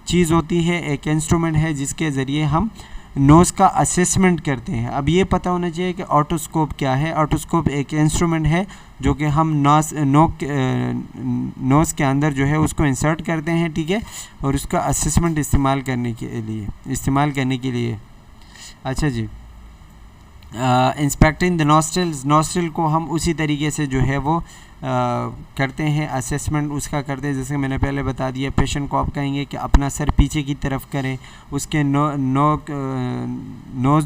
चीज़ होती है, एक इंस्ट्रूमेंट है जिसके ज़रिए हम नोज़ का असेसमेंट करते हैं। अब ये पता होना चाहिए कि ऑटोस्कोप क्या है। ऑटोस्कोप एक इंस्ट्रूमेंट है जो कि हम नोज़ के अंदर जो है उसको इंसर्ट करते हैं, ठीक है, और उसका असेसमेंट इस्तेमाल करने के लिए। अच्छा जी, इंस्पेक्टिंग द नॉस्ट्रल्स, नॉस्ट्रल को हम उसी तरीके से जो है वो करते हैं, असेसमेंट उसका करते हैं। जैसे मैंने पहले बता दिया, पेशेंट को आप कहेंगे कि अपना सर पीछे की तरफ करें, उसके नोज़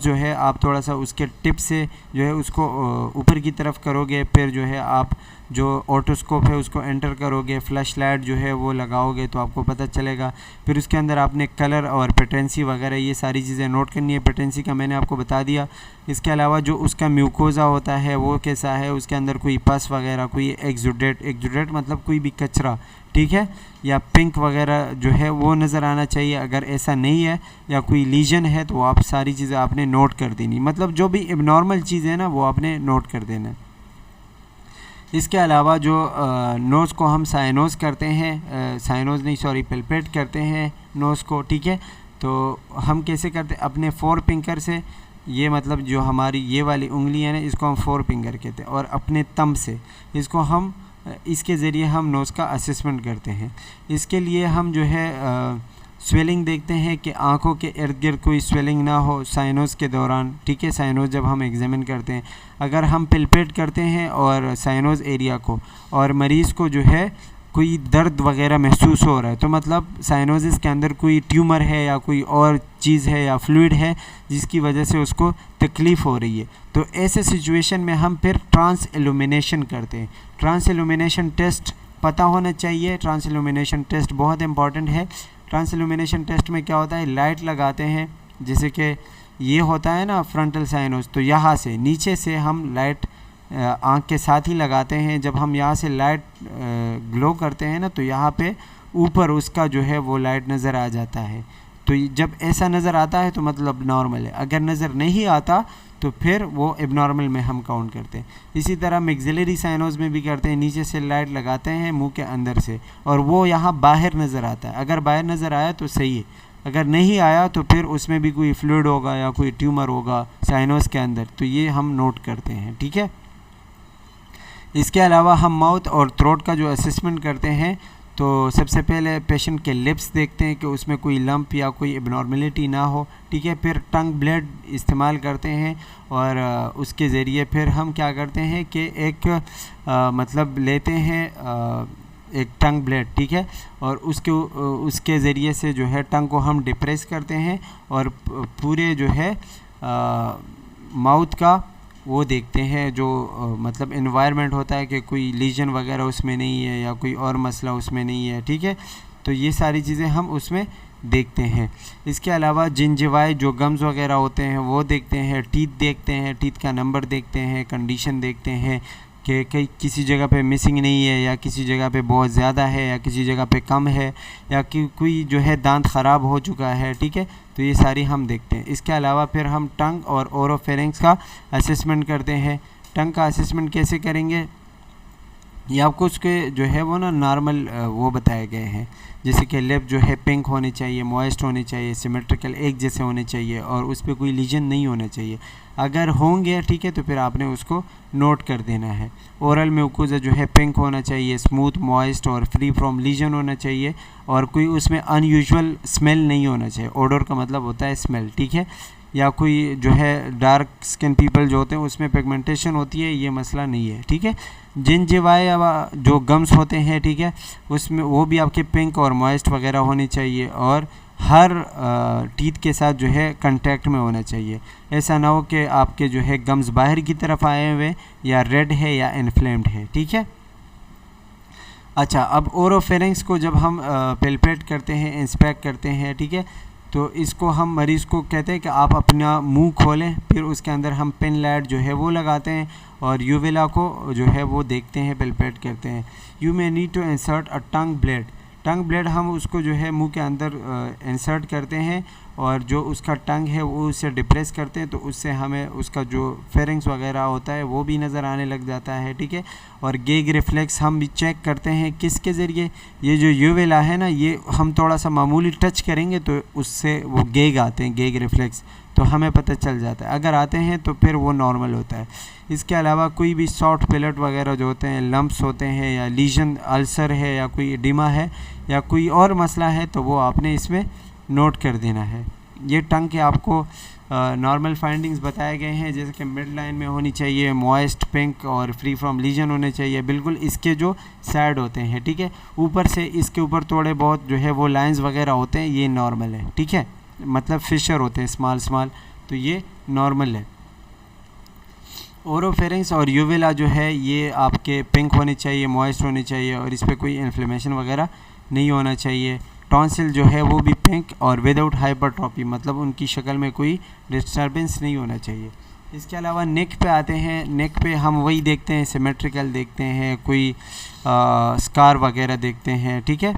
जो है आप थोड़ा सा उसके टिप से जो है उसको ऊपर की तरफ करोगे, फिर जो है आप जो ऑटोस्कोप है उसको एंटर करोगे, फ्लैश लाइट जो है वो लगाओगे तो आपको पता चलेगा। फिर उसके अंदर आपने कलर और पेटेंसी वगैरह ये सारी चीज़ें नोट करनी है। पेटेंसी का मैंने आपको बता दिया। इसके अलावा जो उसका म्यूकोज़ा होता है वो कैसा है, उसके अंदर कोई पस वगैरह, कोई एक्जुडेट मतलब कोई भी कचरा, ठीक है, या पिंक वगैरह जो है वो नज़र आना चाहिए। अगर ऐसा नहीं है या कोई लीजन है तो आप सारी चीज़ें आपने नोट कर देनी, मतलब जो भी एबनॉर्मल चीज़ है ना वो आपने नोट कर देना। इसके अलावा जो नोज़ को हम साइनोज़ करते हैं, पल्पेट करते हैं नोज़ को, ठीक है, तो हम कैसे करते हैं, अपने 4 फिंगर से, ये मतलब जो हमारी ये वाली उंगली है ना इसको हम 4 फिंगर कहते हैं, और अपने थंब से इसको हम इसके ज़रिए हम नोज़ का असेसमेंट करते हैं। इसके लिए हम जो है स्वेलिंग देखते हैं कि आंखों के इर्द गिर्द कोई स्वेलिंग ना हो साइनोज़ के दौरान, ठीक है, साइनोज़ जब हम एग्जामिन करते हैं। अगर हम पिलपेट करते हैं और साइनोज़ एरिया को और मरीज़ को जो है कोई दर्द वगैरह महसूस हो रहा है तो मतलब साइनोसिस के अंदर कोई ट्यूमर है या कोई और चीज़ है या फ्लूइड है जिसकी वजह से उसको तकलीफ़ हो रही है, तो ऐसे सिचुएशन में हम फिर ट्रांस इल्यूमिनेशन करते हैं। ट्रांस इल्यूमिनेशन टेस्ट पता होना चाहिए। ट्रांस इल्यूमिनेशन टेस्ट बहुत इंपॉर्टेंट है। ट्रांस इल्यूमिनेशन टेस्ट में क्या होता है, लाइट लगाते हैं, जैसे कि ये होता है ना फ्रंटल साइनोस, तो यहाँ से नीचे से हम लाइट आँख के साथ ही लगाते हैं। जब हम यहाँ से लाइट ग्लो करते हैं ना तो यहाँ पे ऊपर उसका जो है वो लाइट नज़र आ जाता है। तो जब ऐसा नज़र आता है तो मतलब नॉर्मल है, अगर नज़र नहीं आता तो फिर वो एबनॉर्मल में हम काउंट करते हैं। इसी तरह मैक्सिलरी साइनोस में भी करते हैं, नीचे से लाइट लगाते हैं मुंह के अंदर से और वो यहाँ बाहर नज़र आता है। अगर बाहर नज़र आया तो सही है, अगर नहीं आया तो फिर उसमें भी कोई फ्लूइड होगा या कोई ट्यूमर होगा साइनोस के अंदर, तो ये हम नोट करते हैं, ठीक है। इसके अलावा हम माउथ और थ्रोट का जो असेसमेंट करते हैं तो सबसे पहले पेशेंट के लिप्स देखते हैं कि उसमें कोई लंप या कोई एबनॉर्मलिटी ना हो, ठीक है। फिर टंग ब्लेड इस्तेमाल करते हैं और उसके ज़रिए फिर हम क्या करते हैं कि एक मतलब लेते हैं एक टंग ब्लेड, ठीक है, और उसके ज़रिए से जो है टंग को हम डिप्रेस करते हैं और पूरे जो है माउथ का वो देखते हैं जो मतलब एनवायरनमेंट होता है कि कोई लीजन वगैरह उसमें नहीं है या कोई और मसला उसमें नहीं है, ठीक है। तो ये सारी चीज़ें हम उसमें देखते हैं। इसके अलावा जिंजिवाई जो गम्स वगैरह होते हैं वो देखते हैं, टीथ देखते हैं, टीथ का नंबर देखते हैं, कंडीशन देखते हैं कि कहीं किसी जगह पे मिसिंग नहीं है या किसी जगह पे बहुत ज़्यादा है या किसी जगह पे कम है या कि कोई जो है दांत ख़राब हो चुका है, ठीक है। तो ये सारी हम देखते हैं। इसके अलावा फिर हम टंग और ओरोफेरिंक्स का असेसमेंट करते हैं। टंग का असेसमेंट कैसे करेंगे, ये आपको उसके जो है वो ना नॉर्मल वो बताए गए हैं, जैसे कि लिप जो है पिंक होनी चाहिए, मॉइस्ट होनी चाहिए, सिमेट्रिकल एक जैसे होने चाहिए और उस पर कोई लीजन नहीं होना चाहिए। अगर होंगे, ठीक है, तो फिर आपने उसको नोट कर देना है। ओरल म्यूकोज़ा जो है पिंक होना चाहिए, स्मूथ, मॉइस्ट और फ्री फ्रॉम लीजन होना चाहिए और कोई उसमें अनयूजुअल स्मेल नहीं होना चाहिए। ओडोर का मतलब होता है स्मेल, ठीक है। या कोई जो है डार्क स्किन पीपल जो होते हैं उसमें पिगमेंटेशन होती है, ये मसला नहीं है, ठीक है। जिंजिवाइवा जो गम्स होते हैं, ठीक है, उसमें वो भी आपके पिंक और मॉइस्ट वगैरह होनी चाहिए और हर टीथ के साथ जो है कांटेक्ट में होना चाहिए। ऐसा ना हो कि आपके जो है गम्स बाहर की तरफ आए हुए या रेड है या इन्फ्लेम्ड है, ठीक है। अच्छा, अब ओरोफेरिंक्स को जब हम पेल्पेट करते हैं, इंस्पेक्ट करते हैं, ठीक है, तो इसको हम मरीज़ को कहते हैं कि आप अपना मुंह खोलें, फिर उसके अंदर हम पिन लाइट जो है वो लगाते हैं और यूविला को जो है वो देखते हैं, पेल्पेट करते हैं। You may need to insert a tongue blade. Tongue blade हम उसको जो है मुंह के अंदर इंसर्ट करते हैं और जो उसका टंग है वो उसे डिप्रेस करते हैं, तो उससे हमें उसका जो फेरिंग्स वगैरह होता है वो भी नज़र आने लग जाता है, ठीक है। और गेग रिफ्लेक्स हम भी चेक करते हैं किसके ज़रिए, ये जो यूविला है ना, ये हम थोड़ा सा मामूली टच करेंगे तो उससे वो गेग आते हैं, गेग रिफ्लेक्स, तो हमें पता चल जाता है। अगर आते हैं तो फिर वो नॉर्मल होता है। इसके अलावा कोई भी सॉफ्ट पैलेट वगैरह जो होते हैं, लम्प्स होते हैं या लीजन अल्सर है या कोई एडिमा है या कोई और मसला है, तो वो आपने इसमें नोट कर देना है। ये टंग के आपको नॉर्मल फाइंडिंग्स बताए गए हैं, जैसे कि मिड लाइन में होनी चाहिए, मॉइस्ट, पिंक और फ्री फ्रॉम लीजन होने चाहिए, बिल्कुल इसके जो साइड होते हैं, ठीक है। ऊपर से इसके ऊपर थोड़े बहुत जो है वो लाइंस वगैरह होते हैं, ये नॉर्मल है, ठीक है, मतलब फिशर होते हैं स्मॉल, तो ये नॉर्मल है। ओरोफेरिंक्स और यूविला जो है ये आपके पिंक होने चाहिए, मॉइस्ट होने चाहिए और इस पर कोई इन्फ्लेमेशन वगैरह नहीं होना चाहिए। टॉन्सिल जो है वो भी पिंक और विदाउट हाइपरट्रॉपी, मतलब उनकी शक्ल में कोई डिस्टर्बेंस नहीं होना चाहिए। इसके अलावा नेक पे आते हैं। नेक पे हम वही देखते हैं, सिमेट्रिकल देखते हैं, कोई स्कार वगैरह देखते हैं, ठीक है।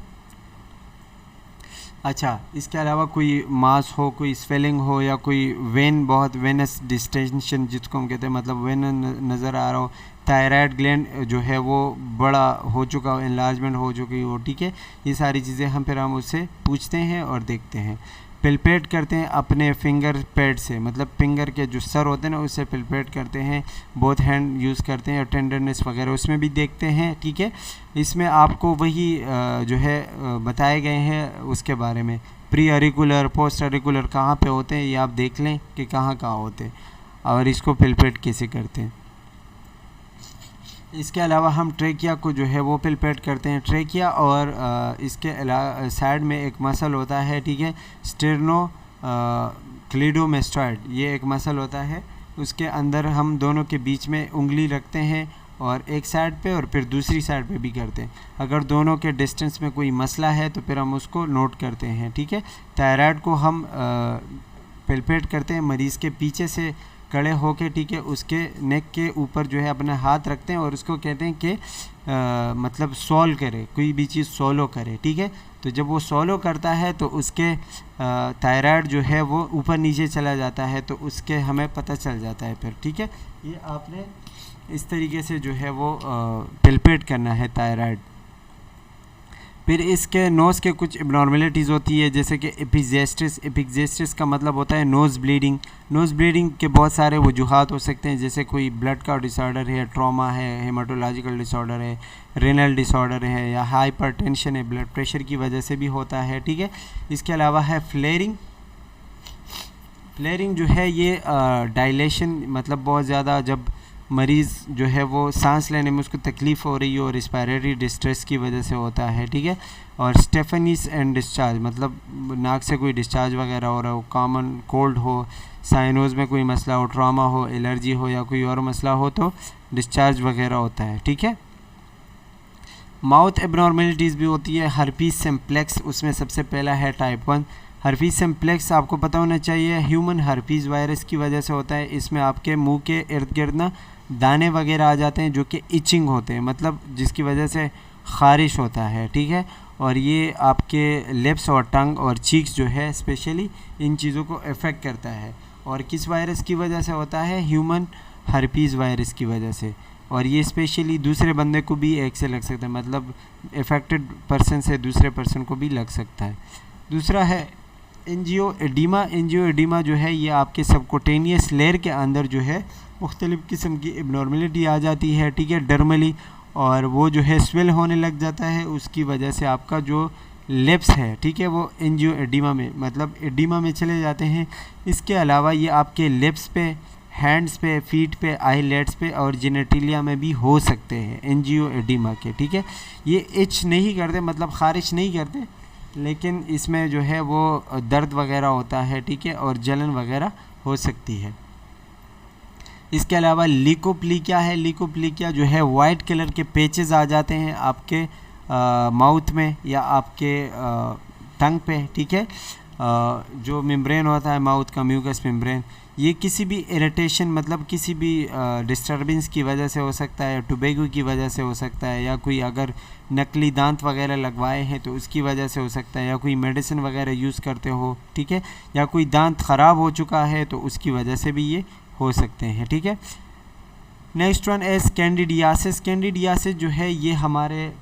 अच्छा, इसके अलावा कोई मास हो, कोई स्वेलिंग हो या कोई वेन, बहुत वेनस डिस्टेंशन जिसको हम कहते हैं, मतलब वेन नज़र आ रहा हो, थायराइड ग्लैंड जो है वो बड़ा हो चुका हो, एनलार्जमेंट हो चुकी हो, ठीक है, ये सारी चीज़ें हम उससे पूछते हैं और देखते हैं। पिलपेट करते हैं अपने फिंगर पैड से, मतलब फिंगर के जो सर होते हैं ना उससे पिलपेट करते हैं, बोथ हैंड यूज़ करते हैं और टेंडरनेस वगैरह उसमें भी देखते हैं, ठीक है। इसमें आपको वही जो है बताए गए हैं उसके बारे में, प्री अरिकुलर, पोस्ट अरिकुलर कहाँ पे होते हैं ये आप देख लें कि कहाँ होते हैं और इसको पिलपेट कैसे करते हैं। इसके अलावा हम ट्रेकिया को जो है वो पिलपेट करते हैं। ट्रेकिया और इसके साइड में एक मसल होता है, ठीक है, स्टेर्नो क्लीडोमेस्टॉइड, ये एक मसल होता है, उसके अंदर हम दोनों के बीच में उंगली रखते हैं और एक साइड पे और फिर दूसरी साइड पे भी करते हैं। अगर दोनों के डिस्टेंस में कोई मसला है तो फिर हम उसको नोट करते हैं, ठीक है। थायराइड को हम पिलपेट करते हैं मरीज़ के पीछे से खड़े होके, ठीक है, उसके नेक के ऊपर जो है अपना हाथ रखते हैं और उसको कहते हैं कि मतलब सॉल्व करे, कोई भी चीज़ सॉलो करे, ठीक है। तो जब वो सॉलो करता है तो उसके थायराइड जो है वो ऊपर नीचे चला जाता है, तो उसके हमें पता चल जाता है फिर, ठीक है। ये आपने इस तरीके से जो है वो पिलपेट करना है थायराइड। फिर इसके नोज़ के कुछ एबनॉर्मेलिटीज़ होती है, जैसे कि एपिजेस्ट्रिस। एपिजेस्ट्रिस का मतलब होता है नोज़ ब्लीडिंग। नोज़ ब्लीडिंग के बहुत सारे वजूहात हो सकते हैं, जैसे कोई ब्लड का डिसऑर्डर है, ट्रॉमा है, हेमाटोलॉजिकल डिसऑर्डर है, रेनल डिसऑर्डर है या हाइपरटेंशन है, ब्लड प्रेशर की वजह से भी होता है, ठीक है। इसके अलावा है फ्लेयरिंग। फ्लेयरिंग जो है ये डायलेशन, मतलब बहुत ज़्यादा जब मरीज़ जो है वो सांस लेने में उसको तकलीफ़ हो रही हो, रिस्पायरेटरी डिस्ट्रेस की वजह से होता है, ठीक है। और स्टेफनीस एंड डिस्चार्ज, मतलब नाक से कोई डिस्चार्ज वगैरह हो रहा हो, कॉमन कोल्ड हो, साइनोज़ में कोई मसला हो, ट्रॉमा हो, एलर्जी हो या कोई और मसला हो तो डिस्चार्ज वगैरह होता है, ठीक है। माउथ एबनॉर्मेलिटीज़ भी होती है। हर्पीस सिम्प्लेक्स उसमें सबसे पहला है टाइप 1। हर्पीस सिम्प्लेक्स आपको पता होना चाहिए ह्यूमन हर्पीस वायरस की वजह से होता है। इसमें आपके मुंह के इर्द गिर्द ना दाने वगैरह आ जाते हैं जो कि इचिंग होते हैं, मतलब जिसकी वजह से ख़ारिश होता है, ठीक है। और ये आपके लिप्स और टंग और चीक्स जो है स्पेशली इन चीज़ों को अफेक्ट करता है। और किस वायरस की वजह से होता है? ह्यूमन हर्पीस वायरस की वजह से। और ये स्पेशली दूसरे बंदे को भी एक से लग सकता है, मतलब अफेक्टेड पर्सन से दूसरे पर्सन को भी लग सकता है। दूसरा है एंजियोएडिमा। एंजियोएडिमा जो है ये आपके सबकोटेनियस लेयर के अंदर जो है मुख्तलिफ़ किस्म की एबनॉर्मेलिटी आ जाती है, ठीक है, डर्मली, और वो जो है स्वेल होने लग जाता है। उसकी वजह से आपका जो लिप्स है, ठीक है, वो एंजियोएडिमा में मतलब एडिमा में चले जाते हैं। इसके अलावा ये आपके लिप्स पे, हैंड्स पे, फीट पे, आईलेट्स पे और जेनेटिलिया में भी हो सकते हैं एंजियोएडिमा के, ठीक है। ये इच नहीं करते मतलब ख़ारिश नहीं करते, लेकिन इसमें जो है वो दर्द वगैरह होता है, ठीक है, और जलन वगैरह हो सकती है। इसके अलावा लीकोप्लीकिया है। लीकोप्लीकिया जो है वाइट कलर के पेचेस आ जाते हैं आपके माउथ में या आपके टंग पे, ठीक है। जो मेम्ब्रेन होता है माउथ का, म्यूकस मेम्ब्रेन, ये किसी भी इरिटेशन मतलब किसी भी डिस्टर्बेंस की वजह से हो सकता है, टोबैको की वजह से हो सकता है, या कोई अगर नकली दांत वगैरह लगवाए हैं तो उसकी वजह से हो सकता है, या कोई मेडिसिन वगैरह यूज़ करते हो, ठीक है, या कोई दांत ख़राब हो चुका है तो उसकी वजह से भी ये हो सकते हैं, ठीक है। Next one is candidiasis. Candidiasis जो है ये हमारे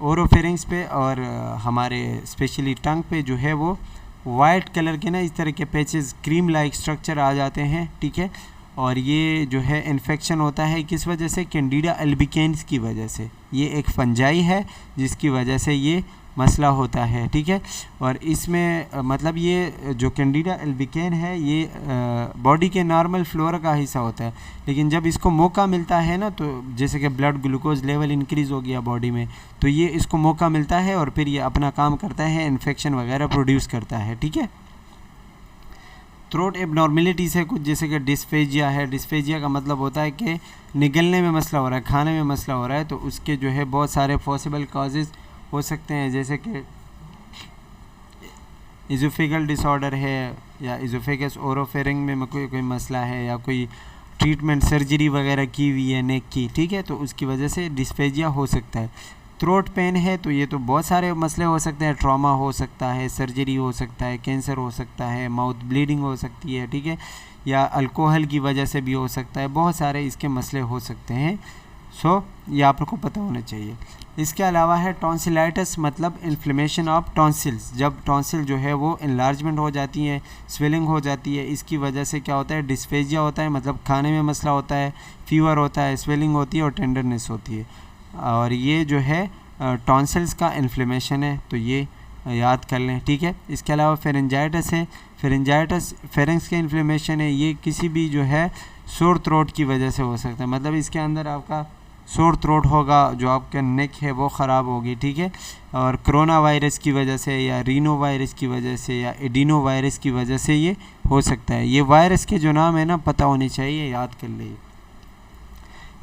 ओरोफेरिंग्स पे और हमारे स्पेशली टंग पे जो है वो वाइट कलर के ना इस तरह के पैचेस, क्रीम लाइक स्ट्रक्चर आ जाते हैं, ठीक है। और ये जो है इन्फेक्शन होता है किस वजह से? कैंडिडा अल्बिकेन्स की वजह से। ये एक फंजाई है जिसकी वजह से ये मसला होता है, ठीक है। और इसमें मतलब ये जो कैंडिडा अल्बिकेन है ये बॉडी के नॉर्मल फ्लोरा का हिस्सा होता है, लेकिन जब इसको मौका मिलता है ना, तो जैसे कि ब्लड ग्लूकोज लेवल इंक्रीज़ हो गया बॉडी में, तो ये इसको मौका मिलता है और फिर ये अपना काम करता है, इन्फेक्शन वगैरह प्रोड्यूस करता है, ठीक है। थ्रोट एबनॉर्मेलिटीज़ है कुछ, जैसे कि डिस्फेजिया है। डिस्फेजिया का मतलब होता है कि निगलने में मसला हो रहा है, खाने में मसला हो रहा है, तो उसके जो है बहुत सारे पॉसिबल कॉजेज़ हो सकते हैं, जैसे कि इज़ोफेगल डिसऑर्डर है, या इज़ोफेगस ओरोफेरिंग में कोई मसला है, या कोई ट्रीटमेंट सर्जरी वगैरह की हुई है नेक की, ठीक है, तो उसकी वजह से डिस्फेजिया हो सकता है। थ्रोट पेन है तो ये तो बहुत सारे मसले हो सकते हैं, ट्रॉमा हो सकता है, सर्जरी हो सकता है, कैंसर हो सकता है, माउथ ब्लीडिंग हो सकती है, ठीक है, या अल्कोहल की वजह से भी हो सकता है, बहुत सारे इसके मसले हो सकते हैं। सो ये आपको पता होना चाहिए। इसके अलावा है टॉन्सिलाइटिस, मतलब इन्फ्लेमेशन ऑफ टॉन्सिल्स। जब टॉन्सिल जो है वो इनलार्जमेंट हो जाती है, स्वेलिंग हो जाती है, इसकी वजह से क्या होता है? डिस्फेजिया होता है, मतलब खाने में मसला होता है, फीवर होता है, स्वेलिंग होती है और टेंडरनेस होती है, और ये जो है टॉन्सिल्स का इन्फ्लेमेशन है, तो ये याद कर लें, ठीक है। इसके अलावा फेरेंजाइटिस है। फेरेंजाइटिस फेरेंक्स के इन्फ्लेमेशन है, ये किसी भी जो है सोर थ्रोट की वजह से हो सकता है, मतलब इसके अंदर आपका सोर थ्रोट होगा, जो आपका नेक है वो ख़राब होगी, ठीक है, और कोरोना वायरस की वजह से या रीनो वायरस की वजह से या एडिनो वायरस की वजह से ये हो सकता है। ये वायरस के जो नाम है ना पता होने चाहिए, याद कर लीजिए।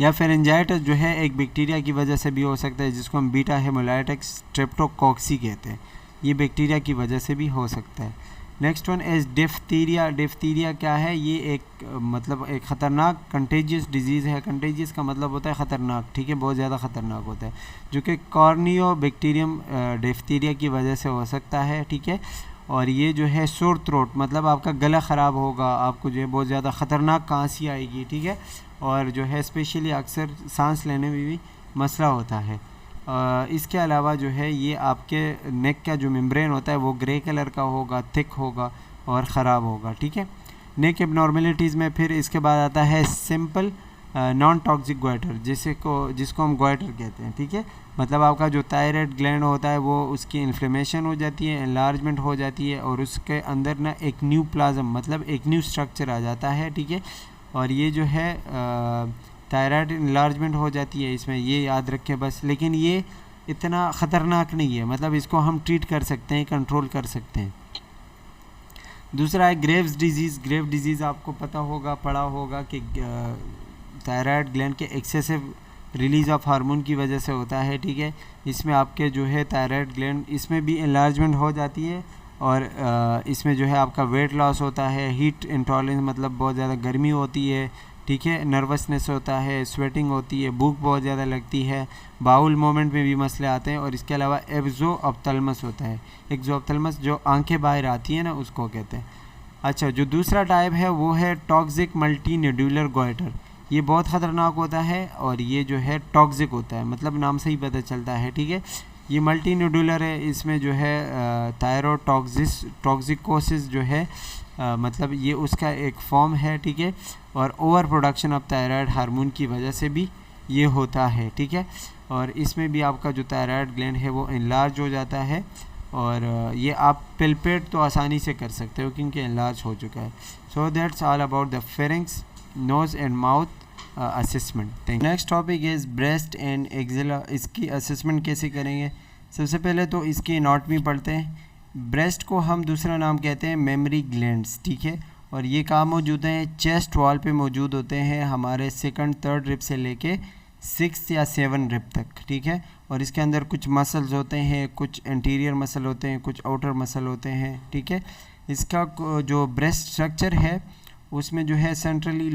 या फेरेंजाइटिस जो है एक बैक्टीरिया की वजह से भी हो सकता है, जिसको हम बीटा हेमोलाइटिस स्ट्रेप्टोकॉक्सी कहते हैं, ये बैक्टीरिया की वजह से भी हो सकता है। Next one is diphtheria. Diphtheria क्या है? ये एक मतलब एक ख़तरनाक कंटेजियस डिजीज़ है। कंटेजियस का मतलब होता है ख़तरनाक, ठीक है, बहुत ज़्यादा ख़तरनाक होता है, जो कि कॉर्नियो बैक्टीरियम डिफ्थीरिया की वजह से हो सकता है, ठीक है। और ये जो है सोर थ्रोट, मतलब आपका गला ख़राब होगा, आपको जो है बहुत ज़्यादा ख़तरनाक खांसी आएगी, ठीक है, और जो है स्पेशली अक्सर सांस लेने में भी मसला होता है। इसके अलावा जो है ये आपके नेक का जो मेम्ब्रेन होता है वो ग्रे कलर का होगा, थिक होगा और ख़राब होगा, ठीक है। नेक एबनॉर्मेलिटीज़ में फिर इसके बाद आता है सिंपल नॉन टॉक्सिक गोइटर, जिसको हम गोइटर कहते हैं, ठीक है, मतलब आपका जो थायराइड ग्लैंड होता है वो उसकी इन्फ्लेमेशन हो जाती है, एनलार्जमेंट हो जाती है, और उसके अंदर ना एक न्यू प्लाज्म मतलब एक न्यू स्ट्रक्चर आ जाता है, ठीक है, और ये जो है थायराइड इनलार्जमेंट हो जाती है इसमें, ये याद रखें बस। लेकिन ये इतना ख़तरनाक नहीं है, मतलब इसको हम ट्रीट कर सकते हैं, कंट्रोल कर सकते हैं। दूसरा है ग्रेव्स डिजीज़। ग्रेव डिजीज़ आपको पता होगा, पढ़ा होगा कि थायराइड ग्लैंड के एक्सेसिव रिलीज़ ऑफ हार्मोन की वजह से होता है, ठीक है। इसमें आपके जो है थायराइड ग्लैंड, इसमें भी इनलार्जमेंट हो जाती है, और इसमें जो है आपका वेट लॉस होता है, हीट इंटॉलरेंस मतलब बहुत ज़्यादा गर्मी होती है, ठीक है, नर्वसनेस होता है, स्वेटिंग होती है, भूख बहुत ज़्यादा लगती है, बाउल मोमेंट में भी मसले आते हैं, और इसके अलावा एक्सोऑप्थेल्मस होता है। एक्सोऑप्थेल्मस जो आंखें बाहर आती हैं ना, उसको कहते हैं। अच्छा, जो दूसरा टाइप है वो है टॉक्सिक मल्टीन्यूडुलर गोइटर। ये बहुत ख़तरनाक होता है और ये जो है टॉक्सिक होता है, मतलब नाम से ही पता चलता है, ठीक है। ये मल्टीन्यूडुलर है, इसमें जो है थायरोटॉक्सिकोसिस जो है मतलब ये उसका एक फॉर्म है, ठीक है, और over production of thyroid hormone की वजह से भी ये होता है, ठीक है। और इसमें भी आपका जो थायराइड ग्लैंड है वो इनलार्ज हो जाता है, और ये आप पिलपेट तो आसानी से कर सकते हो क्योंकि इलाज हो चुका है। So that's all about the pharynx, nose and mouth assessment. Next topic is breast and axilla. इसकी असेसमेंट कैसे करेंगे? सबसे पहले तो इसकी एनाटॉमी पढ़ते हैं। ब्रेस्ट को हम दूसरा नाम कहते हैं मेमरी ग्लैंड्स, ठीक है, और ये कहाँ मौजूद हैं? चेस्ट वॉल पे मौजूद होते हैं, हमारे सेकंड थर्ड रिब से लेके 6 या 7 रिब तक, ठीक है। और इसके अंदर कुछ मसल्स होते हैं, कुछ इंटीरियर मसल होते हैं, कुछ आउटर मसल होते हैं, ठीक है। इसका जो ब्रेस्ट स्ट्रक्चर है उसमें जो है सेंट्रली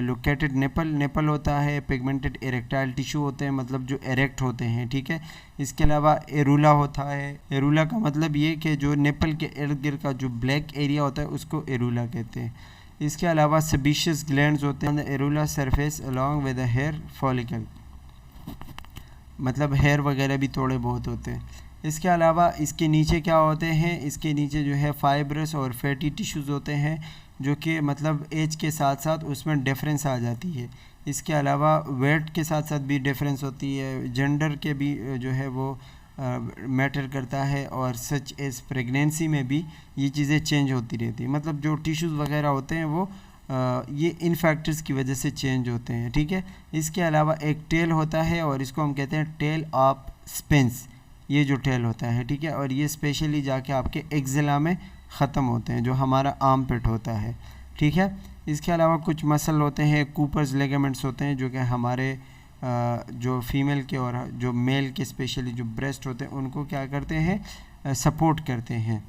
लोकेटेड नेपल होता है, पिगमेंटेड इरेक्टाइल टिश्यू होते हैं, मतलब जो इरेक्ट होते हैं, ठीक है। इसके अलावा एरुला होता है। एरुला का मतलब ये कि जो नेपल के इर्द गिर्द का जो ब्लैक एरिया होता है उसको एरुला कहते हैं। इसके अलावा सेबेशियस ग्लैंड्स होते हैं एरुला surface along with the hair follicle, मतलब हेयर वगैरह भी थोड़े बहुत होते हैं। इसके अलावा इसके नीचे क्या होते हैं? इसके नीचे जो है फाइब्रस और फैटी टिश्यूज़ होते हैं, जो कि मतलब एज के साथ साथ उसमें डिफरेंस आ जाती है। इसके अलावा वेट के साथ साथ भी डिफरेंस होती है, जेंडर के भी जो है वो मैटर करता है, और सच एज प्रेगनेंसी में भी ये चीज़ें चेंज होती रहती है। मतलब जो टिश्यूज़ वगैरह होते हैं वो ये इन फैक्टर्स की वजह से चेंज होते हैं, ठीक है। इसके अलावा एक टेल होता है और इसको हम कहते हैं टेल ऑफ स्पेंस, ये जो टेल होता है, ठीक है, और ये स्पेशली जाके आपके एक्जिला में ख़त्म होते हैं, जो हमारा आर्म पिट होता है, ठीक है। इसके अलावा कुछ मसल होते हैं, कूपर्स लिगामेंट्स होते हैं, जो कि हमारे जो फीमेल के और जो मेल के स्पेशली जो ब्रेस्ट होते हैं उनको क्या करते हैं? सपोर्ट करते हैं।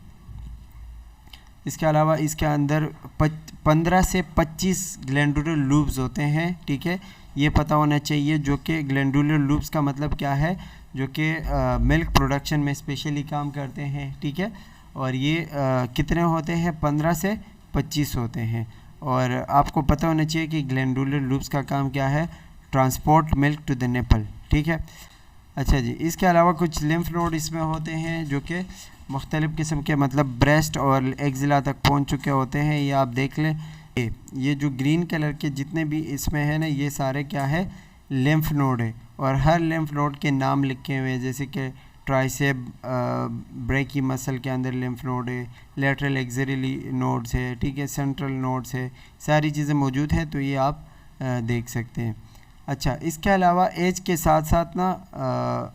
इसके अलावा इसके अंदर 15 से 25 ग्लैंडुलर लूब्स होते हैं, ठीक है, ये पता होना चाहिए। जो कि ग्लैंडुलर लूब्स का मतलब क्या है? जो कि मिल्क प्रोडक्शन में स्पेशली काम करते हैं, ठीक है। और ये कितने होते हैं? 15 से 25 होते हैं। और आपको पता होना चाहिए कि ग्लैंडुलर लूब्स का काम क्या है? Transport milk to the nipple, ठीक है। अच्छा जी, इसके अलावा कुछ लिम्फ नोड इसमें होते हैं जो कि मुख्तलिफ़ किस्म के मतलब ब्रेस्ट और एक्जिला तक पहुंच चुके होते हैं। ये आप देख लें, ये जो ग्रीन कलर के जितने भी इसमें है ना, ये सारे क्या है? लिम्फ नोड है। और हर लिम्फ नोड के नाम लिखे हुए हैं, जैसे कि ट्राइसेप ब्रेकी मसल के अंदर लिम्फ नोड है, लेटरल एक्सिलरी नोड्स है, ठीक है, सेंट्रल नोड्स है, सारी चीज़ें मौजूद हैं, तो ये आप देख सकते हैं। अच्छा, इसके अलावा एज के साथ साथ ना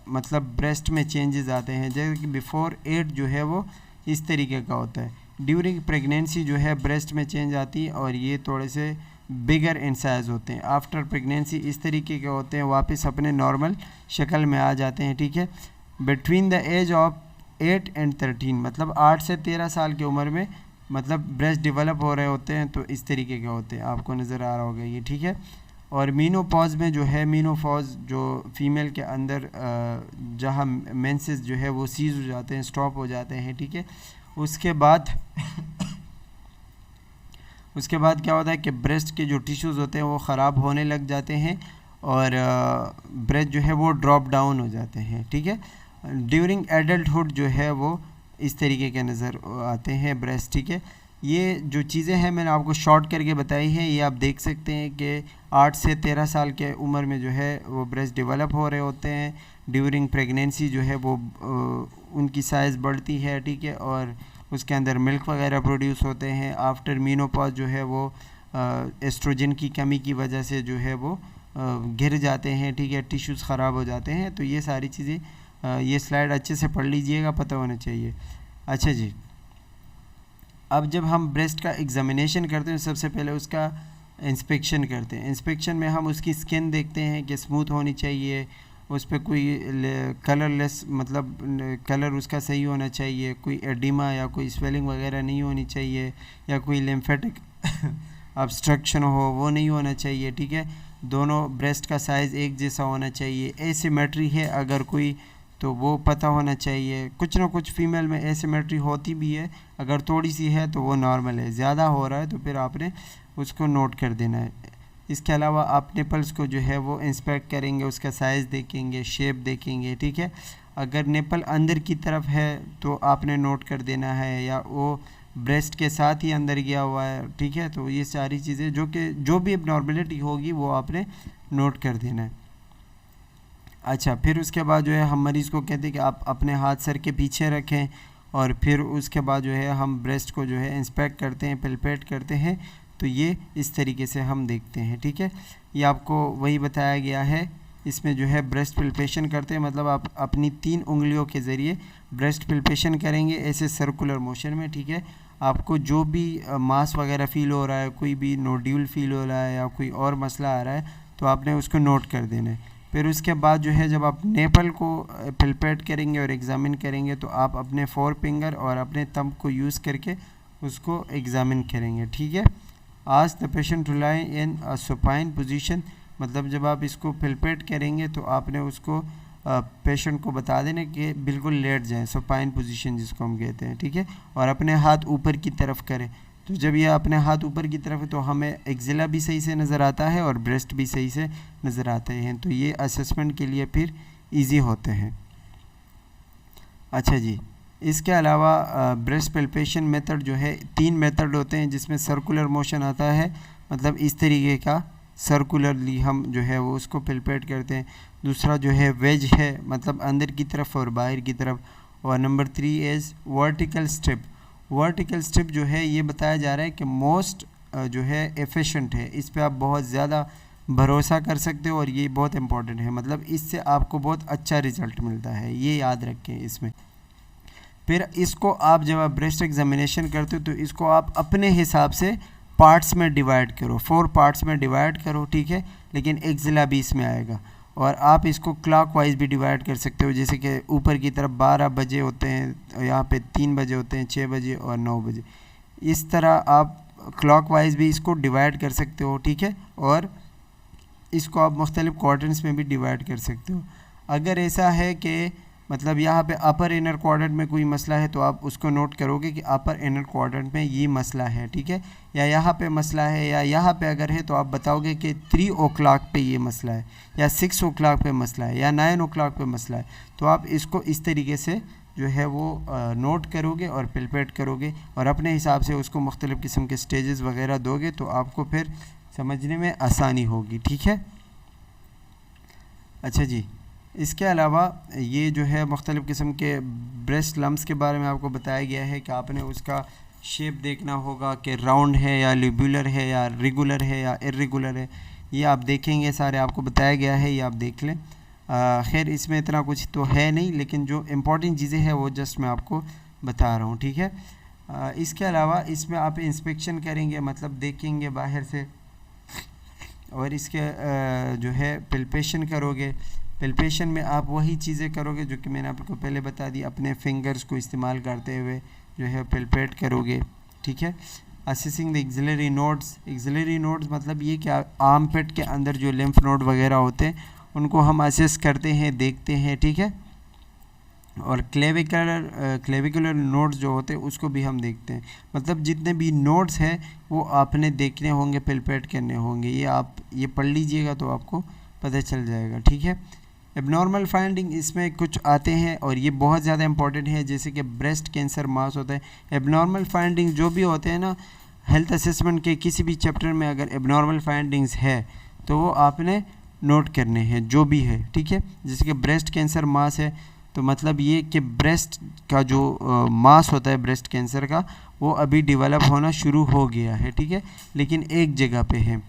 मतलब ब्रेस्ट में चेंजेस आते हैं, जैसे कि बिफोर 8 जो है वो इस तरीके का होता है। ड्यूरिंग प्रेगनेंसी जो है ब्रेस्ट में चेंज आती है और ये थोड़े से बिगर इन साइज़ होते हैं। आफ्टर प्रेगनेंसी इस तरीके के होते हैं, वापस अपने नॉर्मल शक्ल में आ जाते हैं, ठीक है। Between the age of 8 and 13, मतलब 8 से 13 साल की उम्र में मतलब ब्रेस्ट डेवलप हो रहे होते हैं, तो इस तरीके के होते हैं, आपको नज़र आ रहा होगा ये, ठीक है। और मीनोपॉज में जो है, मीनोपॉज जो फीमेल के अंदर जहाँ मेंसेस जो है वो सीज हो जाते हैं, स्टॉप हो जाते हैं, ठीक है। उसके बाद क्या होता है कि ब्रेस्ट के जो टिश्यूज़ होते हैं वो ख़राब होने लग जाते हैं और ब्रेस्ट जो है वो ड्रॉप डाउन हो जाते हैं, ठीक है। ड्यूरिंग एडल्टहुड जो है वो इस तरीके के नज़र आते हैं ब्रेस्ट, ठीक है। ये जो चीज़ें हैं मैंने आपको शॉर्ट करके बताई हैं, ये आप देख सकते हैं कि 8 से 13 साल के उम्र में जो है वो ब्रेस्ट डेवलप हो रहे होते हैं। ड्यूरिंग प्रेगनेंसी जो है वो उनकी साइज़ बढ़ती है, ठीक है, और उसके अंदर मिल्क वगैरह प्रोड्यूस होते हैं। आफ्टर मीनोपॉज जो है वो एस्ट्रोजन की कमी की वजह से जो है वो गिर जाते हैं, ठीक है, टिश्यूज़ ख़राब हो जाते हैं। तो ये सारी चीज़ें ये स्लाइड अच्छे से पढ़ लीजिएगा, पता होना चाहिए। अच्छा जी, अब जब हम ब्रेस्ट का एग्ज़ामिनेशन करते हैं सबसे पहले उसका इंस्पेक्शन करते हैं। इंस्पेक्शन में हम उसकी स्किन देखते हैं कि स्मूथ होनी चाहिए, उस पर कोई कलरलेस मतलब कलर उसका सही होना चाहिए, कोई एडिमा या कोई स्वेलिंग वगैरह नहीं होनी चाहिए, या कोई लिम्फेटिक ऑब्स्ट्रक्शन हो वो नहीं होना चाहिए, ठीक है। दोनों ब्रेस्ट का साइज़ एक जैसा होना चाहिए। एसिमेट्री है अगर कोई तो वो पता होना चाहिए। कुछ ना कुछ फीमेल में एसिमेट्री होती भी है, अगर थोड़ी सी है तो वो नॉर्मल है, ज़्यादा हो रहा है तो फिर आपने उसको नोट कर देना है। इसके अलावा आप निपल्स को जो है वो इंस्पेक्ट करेंगे, उसका साइज़ देखेंगे, शेप देखेंगे, ठीक है। अगर निपल अंदर की तरफ है तो आपने नोट कर देना है, या वो ब्रेस्ट के साथ ही अंदर गया हुआ है, ठीक है। तो ये सारी चीज़ें जो भी एबनॉर्मलिटी होगी वो आपने नोट कर देना है। अच्छा, फिर उसके बाद जो है हम मरीज़ को कहते हैं कि आप अपने हाथ सर के पीछे रखें और फिर उसके बाद जो है हम ब्रेस्ट को जो है इंस्पेक्ट करते हैं, पल्पेट करते हैं। तो ये इस तरीके से हम देखते हैं, ठीक है। ये आपको वही बताया गया है। इसमें जो है ब्रेस्ट पल्पेशन करते हैं, मतलब आप अपनी 3 उंगलियों के ज़रिए ब्रेस्ट पल्पेशन करेंगे ऐसे सर्कुलर मोशन में, ठीक है। आपको जो भी मास वगैरह फ़ील हो रहा है, कोई भी नोड्यूल फ़ील हो रहा है या कोई और मसला आ रहा है, तो आपने उसको नोट कर देना है। फिर उसके बाद जो है जब आप नेपल को पल्पेट करेंगे और एग्ज़ामिन करेंगे, तो आप अपने 4 फिंगर और अपने थंब को यूज़ करके उसको एग्ज़ामिन करेंगे, ठीक है। आज the patient to lie in a supine position, मतलब जब आप इसको पल्पेट करेंगे तो आपने उसको पेशेंट को बता देना कि बिल्कुल लेट जाएं, सुपाइन पोजीशन जिसको हम कहते हैं, ठीक है। और अपने हाथ ऊपर की तरफ करें। तो जब ये अपने हाथ ऊपर की तरफ है तो हमें एक्जिला भी सही से नज़र आता है और ब्रेस्ट भी सही से नज़र आते हैं। तो ये असेसमेंट के लिए फिर इजी होते हैं। अच्छा जी, इसके अलावा ब्रेस्ट पल्पेशन मेथड जो है 3 मेथड होते हैं, जिसमें सर्कुलर मोशन आता है, मतलब इस तरीके का सर्कुलरली हम जो है वो उसको पल्पेट करते हैं। दूसरा जो है वेज है, मतलब अंदर की तरफ और बाहर की तरफ। और number 3 is vertical strip. Vertical strip जो है ये बताया जा रहा है कि मोस्ट जो है एफिशिएंट है, इस पे आप बहुत ज़्यादा भरोसा कर सकते हो और ये बहुत इंपॉर्टेंट है, मतलब इससे आपको बहुत अच्छा रिज़ल्ट मिलता है, ये याद रखें इसमें। फिर इसको आप जब आप ब्रेस्ट एग्जामिनेशन करते हो तो इसको आप अपने हिसाब से पार्ट्स में डिवाइड करो, 4 पार्ट्स में डिवाइड करो, ठीक है। लेकिन एक्जिला भी इसमें आएगा और आप इसको क्लॉकवाइज भी डिवाइड कर सकते हो, जैसे कि ऊपर की तरफ 12 बजे होते हैं, यहाँ पे 3 बजे होते हैं, 6 बजे और 9 बजे। इस तरह आप क्लॉकवाइज भी इसको डिवाइड कर सकते हो, ठीक है। और इसको आप मुख्तलिफ क्वाड्रेंट्स में भी डिवाइड कर सकते हो। अगर ऐसा है कि मतलब यहाँ पे अपर इनर क्वाड्रेंट में कोई मसला है तो आप उसको नोट करोगे कि अपर इनर क्वाड्रेंट में ये मसला है, ठीक है। या यहाँ पे मसला है या यहाँ पे अगर है तो आप बताओगे कि 3 o'clock पे ये मसला है या 6 o'clock पे मसला है या 9 o'clock पे मसला है। तो आप इसको इस तरीके से जो है वो नोट करोगे और पल्पेट करोगे और अपने हिसाब से उसको मुख्तलिफ़ किस्म के स्टेजेस वगैरह दोगे तो आपको फिर समझने में आसानी होगी, ठीक है। अच्छा जी, इसके अलावा ये जो है मुख्तलिफ़ किस्म के ब्रेस्ट लम्प्स के बारे में आपको बताया गया है कि आपने उसका शेप देखना होगा कि राउंड है या लिब्यूलर है या रेगुलर है या इर्रेगुलर है। ये आप देखेंगे, सारे आपको बताया गया है, ये आप देख लें। खैर इसमें इतना कुछ तो है नहीं, लेकिन जो इम्पोर्टेंट चीज़ें हैं वो जस्ट मैं आपको बता रहा हूँ, ठीक है। इसके अलावा इसमें आप इंस्पेक्शन करेंगे, मतलब देखेंगे बाहर से, और इसके जो है पल्पेशन करोगे। पल्पेशन में आप वही चीज़ें करोगे जो कि मैंने आपको पहले बता दी, अपने फिंगर्स को इस्तेमाल करते हुए जो है पल्पेट करोगे, ठीक है। Assessing the axillary nodes. Axillary nodes मतलब ये कि आर्म पिट के अंदर जो लिम्फ नोड वगैरह होते हैं उनको हम असेस करते हैं, देखते हैं, ठीक है। और क्लेविकुलर नोड्स जो होते हैं उसको भी हम देखते हैं, मतलब जितने भी नोड्स हैं वो आपने देखने होंगे, पल्पेट करने होंगे। ये आप ये पढ़ लीजिएगा तो आपको पता चल जाएगा, ठीक है। एबनॉर्मल फाइंडिंग इसमें कुछ आते हैं और ये बहुत ज़्यादा इंपॉर्टेंट है, जैसे कि ब्रेस्ट कैंसर मास होता है। एबनॉर्मल फाइंडिंग जो भी होते हैं ना, हेल्थ असेसमेंट के किसी भी चैप्टर में अगर एबनॉर्मल फाइंडिंग्स है तो वो आपने नोट करने हैं, जो भी है, ठीक है। जैसे कि ब्रेस्ट कैंसर मास है तो मतलब ये कि ब्रेस्ट का जो मास होता है ब्रेस्ट कैंसर का, वो अभी डेवलप होना शुरू हो गया है, ठीक है, लेकिन एक जगह पे है।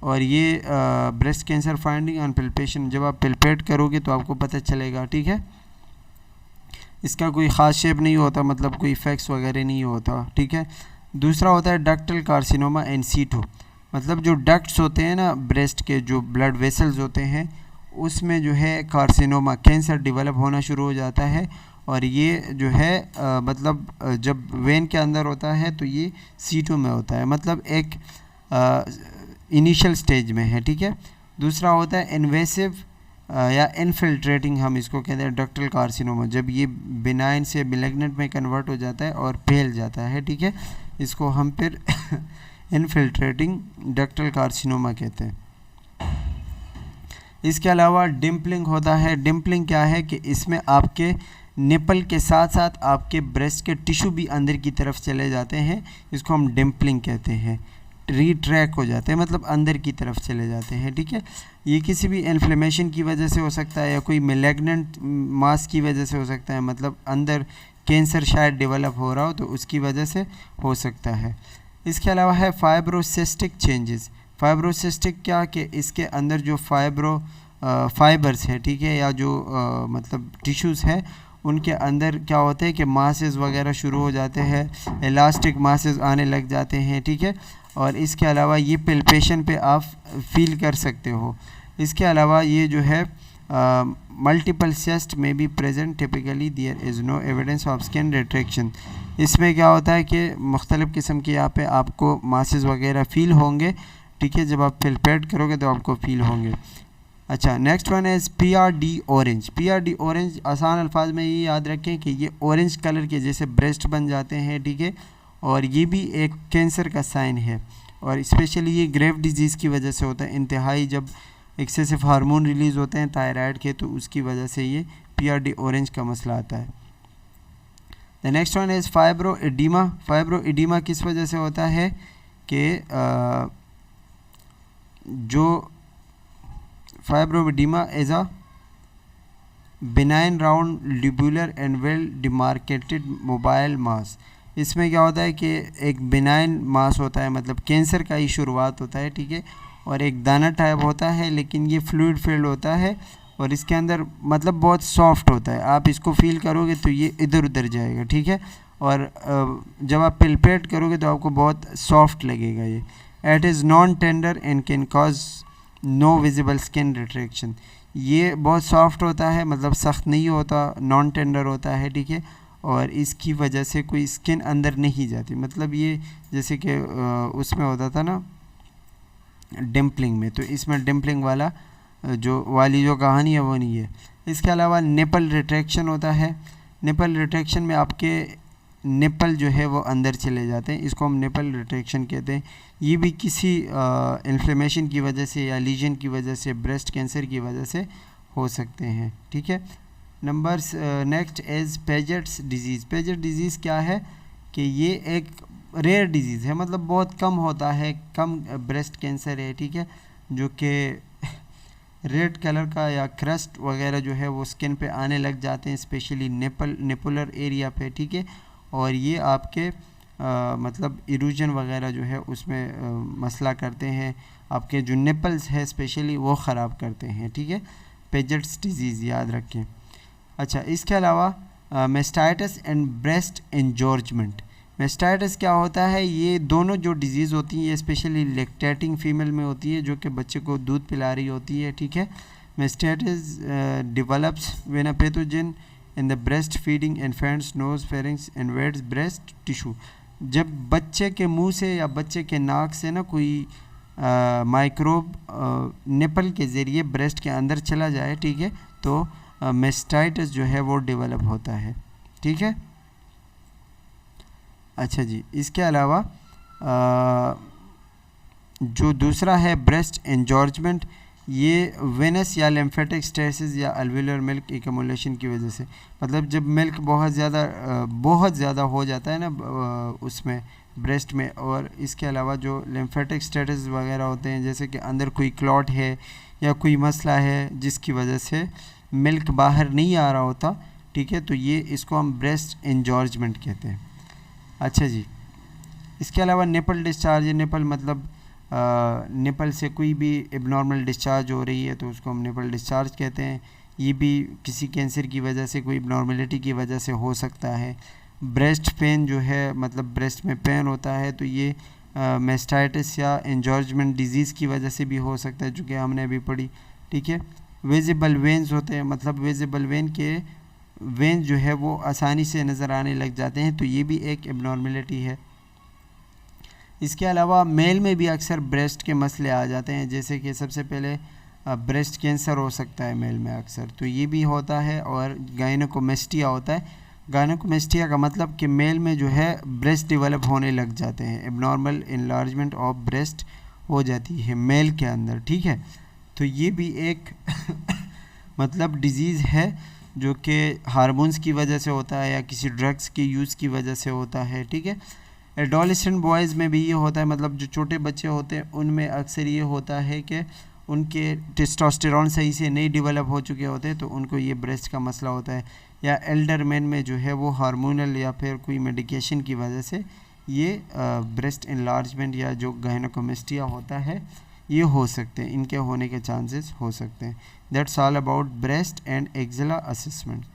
और ये breast cancer finding on palpation, जब आप पल्पेट करोगे तो आपको पता चलेगा, ठीक है। इसका कोई ख़ास शेप नहीं होता, मतलब कोई इफेक्ट्स वगैरह नहीं होता, ठीक है। दूसरा होता है डक्टल कार्सिनोमा इन सीटू, मतलब जो डक्ट्स होते हैं ना ब्रेस्ट के, जो ब्लड वेसल्स होते हैं, उसमें जो है कार्सिनोमा कैंसर डेवलप होना शुरू हो जाता है। और ये जो है मतलब जब वेन के अंदर होता है तो ये सीटू में होता है, मतलब एक इनिशियल स्टेज में है, ठीक है। दूसरा होता है इन्वेसिव या इनफिल्ट्रेटिंग, हम इसको कहते हैं डक्टल कार्सिनोमा, जब ये बिनाइन से मैलिग्नेंट में कन्वर्ट हो जाता है और फैल जाता है, ठीक है। इसको हम फिर इनफिल्ट्रेटिंग डक्टल कार्सिनोमा कहते हैं। इसके अलावा डिम्पलिंग होता है। डिम्पलिंग क्या है कि इसमें आपके निपल के साथ साथ आपके ब्रेस्ट के टिश्यू भी अंदर की तरफ चले जाते हैं, इसको हम डिम्पलिंग कहते हैं, रिट्रैक हो जाते हैं, मतलब अंदर की तरफ चले जाते हैं, ठीक है। ये किसी भी इन्फ्लेमेशन की वजह से हो सकता है या कोई मैलिग्नेंट मास की वजह से हो सकता है, मतलब अंदर कैंसर शायद डेवलप हो रहा हो तो उसकी वजह से हो सकता है। इसके अलावा है फाइब्रोसिस्टिक चेंजेस। फाइब्रोसिस्टिक क्या कि इसके अंदर जो फाइबर्स है, ठीक है, या जो मतलब टिश्यूज़ है उनके अंदर क्या होता है कि मासेस वगैरह शुरू हो जाते हैं, इलास्टिक मासेस आने लग जाते हैं, ठीक है। और इसके अलावा ये पिल्पेशन पे आप फील कर सकते हो। इसके अलावा ये जो है मल्टीपल सिस्ट में be present, typically there is no evidence of skin retraction. इसमें क्या होता है कि मुख्तलिफ़ किस्म के यहाँ पे आपको मासेस वगैरह फ़ील होंगे, ठीक है, जब आप पिल्पेट करोगे तो आपको फ़ील होंगे। अच्छा, नेक्स्ट वन है PRD ऑरेंज। PRD ऑरेंज आसान अल्फाज में ये याद रखें कि ये ऑरेंज कलर के जैसे ब्रेस्ट बन जाते हैं, ठीक है, और ये भी एक कैंसर का साइन है, और स्पेशली ये ग्रेव डिजीज़ की वजह से होता है। इंतहाई जब एक्सेसिव हार्मोन रिलीज़ होते हैं थायराइड के, तो उसकी वजह से ये PRD ऑरेंज का मसला आता है। The next one is fibroadenoma. Fibroadenoma किस वजह से होता है कि जो fibroadenoma is a benign round lobular and well demarcated mobile mass. इसमें क्या होता है कि एक बिनाइन मास होता है, मतलब कैंसर का ही शुरुआत होता है, ठीक है, और एक दाना टाइप होता है, लेकिन ये फ्लूइड फील्ड होता है और इसके अंदर मतलब बहुत सॉफ्ट होता है। आप इसको फील करोगे तो ये इधर उधर जाएगा, ठीक है, और जब आप पिल्पेट करोगे तो आपको बहुत सॉफ्ट लगेगा। ये it is non tender and can cause no visible skin retraction. ये बहुत सॉफ्ट होता है, मतलब सख्त नहीं होता, नॉन टेंडर होता है, ठीक है, और इसकी वजह से कोई स्किन अंदर नहीं जाती। मतलब ये जैसे कि उसमें होता था ना डिम्पलिंग में, तो इसमें डिम्पलिंग वाला जो कहानी है वो नहीं है। इसके अलावा निपल रिट्रैक्शन होता है। निपल रिट्रैक्शन में आपके निपल जो है वो अंदर चले जाते हैं, इसको हम निपल रिट्रैक्शन कहते हैं। ये भी किसी इन्फ्लेमेशन की वजह से या लीजन की वजह से, ब्रेस्ट कैंसर की वजह से हो सकते हैं, ठीक है। Numbers next is Piaget's disease. Paget disease क्या है कि ये एक रेयर डिजीज़ है, मतलब बहुत कम होता है, कम ब्रेस्ट कैंसर है, ठीक है, जो कि रेड कलर का या क्रस्ट वगैरह जो है वो स्किन पे आने लग जाते हैं, स्पेशली निपुलर एरिया पे, ठीक है, और ये आपके मतलब इरूजन वगैरह जो है उसमें मसला करते हैं, आपके जो निपल्स है स्पेशली वो ख़राब करते हैं, ठीक है। पेजेट्स डिजीज़ याद रखें। अच्छा, इसके अलावा मेस्टाइटिस एंड ब्रेस्ट एंजॉर्जमेंट। मेस्टाइटिस क्या होता है, ये दोनों जो डिजीज़ होती हैं ये स्पेशली लैक्टेटिंग फीमेल में होती है, जो कि बच्चे को दूध पिला रही होती है, ठीक है। Mastitis develops when a pathogen in the breast feeding infant's nose pharynx invades breast tissue. जब बच्चे के मुंह से या बच्चे के नाक से ना कोई माइक्रोब निपल के ज़रिए ब्रेस्ट के अंदर चला जाए, ठीक है, तो मेस्टाइटिस जो है वो डेवलप होता है, ठीक है। अच्छा जी, इसके अलावा जो दूसरा है ब्रेस्ट एंजॉर्जमेंट, ये वेनस या लिम्फेटिक स्टेसिस या अल्वेलर मिल्क एक्यूमुलेशन की वजह से, मतलब जब मिल्क बहुत ज़्यादा हो जाता है ना उसमें ब्रेस्ट में, और इसके अलावा जो लिम्फेटिक स्टेसिस वगैरह होते हैं, जैसे कि अंदर कोई क्लॉट है या कोई मसला है जिसकी वजह से मिल्क बाहर नहीं आ रहा होता, ठीक है, तो ये इसको हम ब्रेस्ट एंजॉर्जमेंट कहते हैं। अच्छा जी, इसके अलावा निपल डिस्चार्ज, निपल मतलब निपल से कोई भी एबनॉर्मल डिस्चार्ज हो रही है तो उसको हम निपल डिस्चार्ज कहते हैं। ये भी किसी कैंसर की वजह से, कोई एबनॉर्मेलिटी की वजह से हो सकता है। ब्रेस्ट पेन जो है, मतलब ब्रेस्ट में पेन होता है, तो ये मेस्टाइटिस या एंजॉर्जमेंट डिजीज़ की वजह से भी हो सकता है, जो कि हमने अभी पढ़ी, ठीक है। विजिबल वेन्स होते हैं, मतलब विजिबल वेन जो है वो आसानी से नज़र आने लग जाते हैं, तो ये भी एक एबनॉर्मेलिटी है। इसके अलावा मेल में भी अक्सर ब्रेस्ट के मसले आ जाते हैं, जैसे कि सबसे पहले ब्रेस्ट कैंसर हो सकता है मेल में अक्सर, तो ये भी होता है, और गायनेकोमेस्टिया होता है। गायनेकोमेस्टिया का मतलब कि मेल में जो है ब्रेस्ट डेवलप होने लग जाते हैं, एबनॉर्मल इनलार्जमेंट ऑफ ब्रेस्ट हो जाती है मेल के अंदर, ठीक है। तो ये भी एक मतलब डिजीज़ है जो कि हार्मोन्स की वजह से होता है या किसी ड्रग्स के यूज़ की वजह से होता है, ठीक है। एडोलेसेंट बॉयज़ में भी ये होता है, मतलब जो छोटे बच्चे होते हैं उनमें अक्सर ये होता है कि उनके टेस्टोस्टेरॉन सही से नहीं डेवलप हो चुके होते, तो उनको ये ब्रेस्ट का मसला होता है। या एल्डर मैन में जो है वो हार्मोनल या फिर कोई मेडिकेशन की वजह से ये ब्रेस्ट इनलार्जमेंट या जो गायनेकोमेस्टिया होता है ये हो सकते हैं, इनके होने के चांसेस हो सकते हैं। That's all about breast and axilla assessment.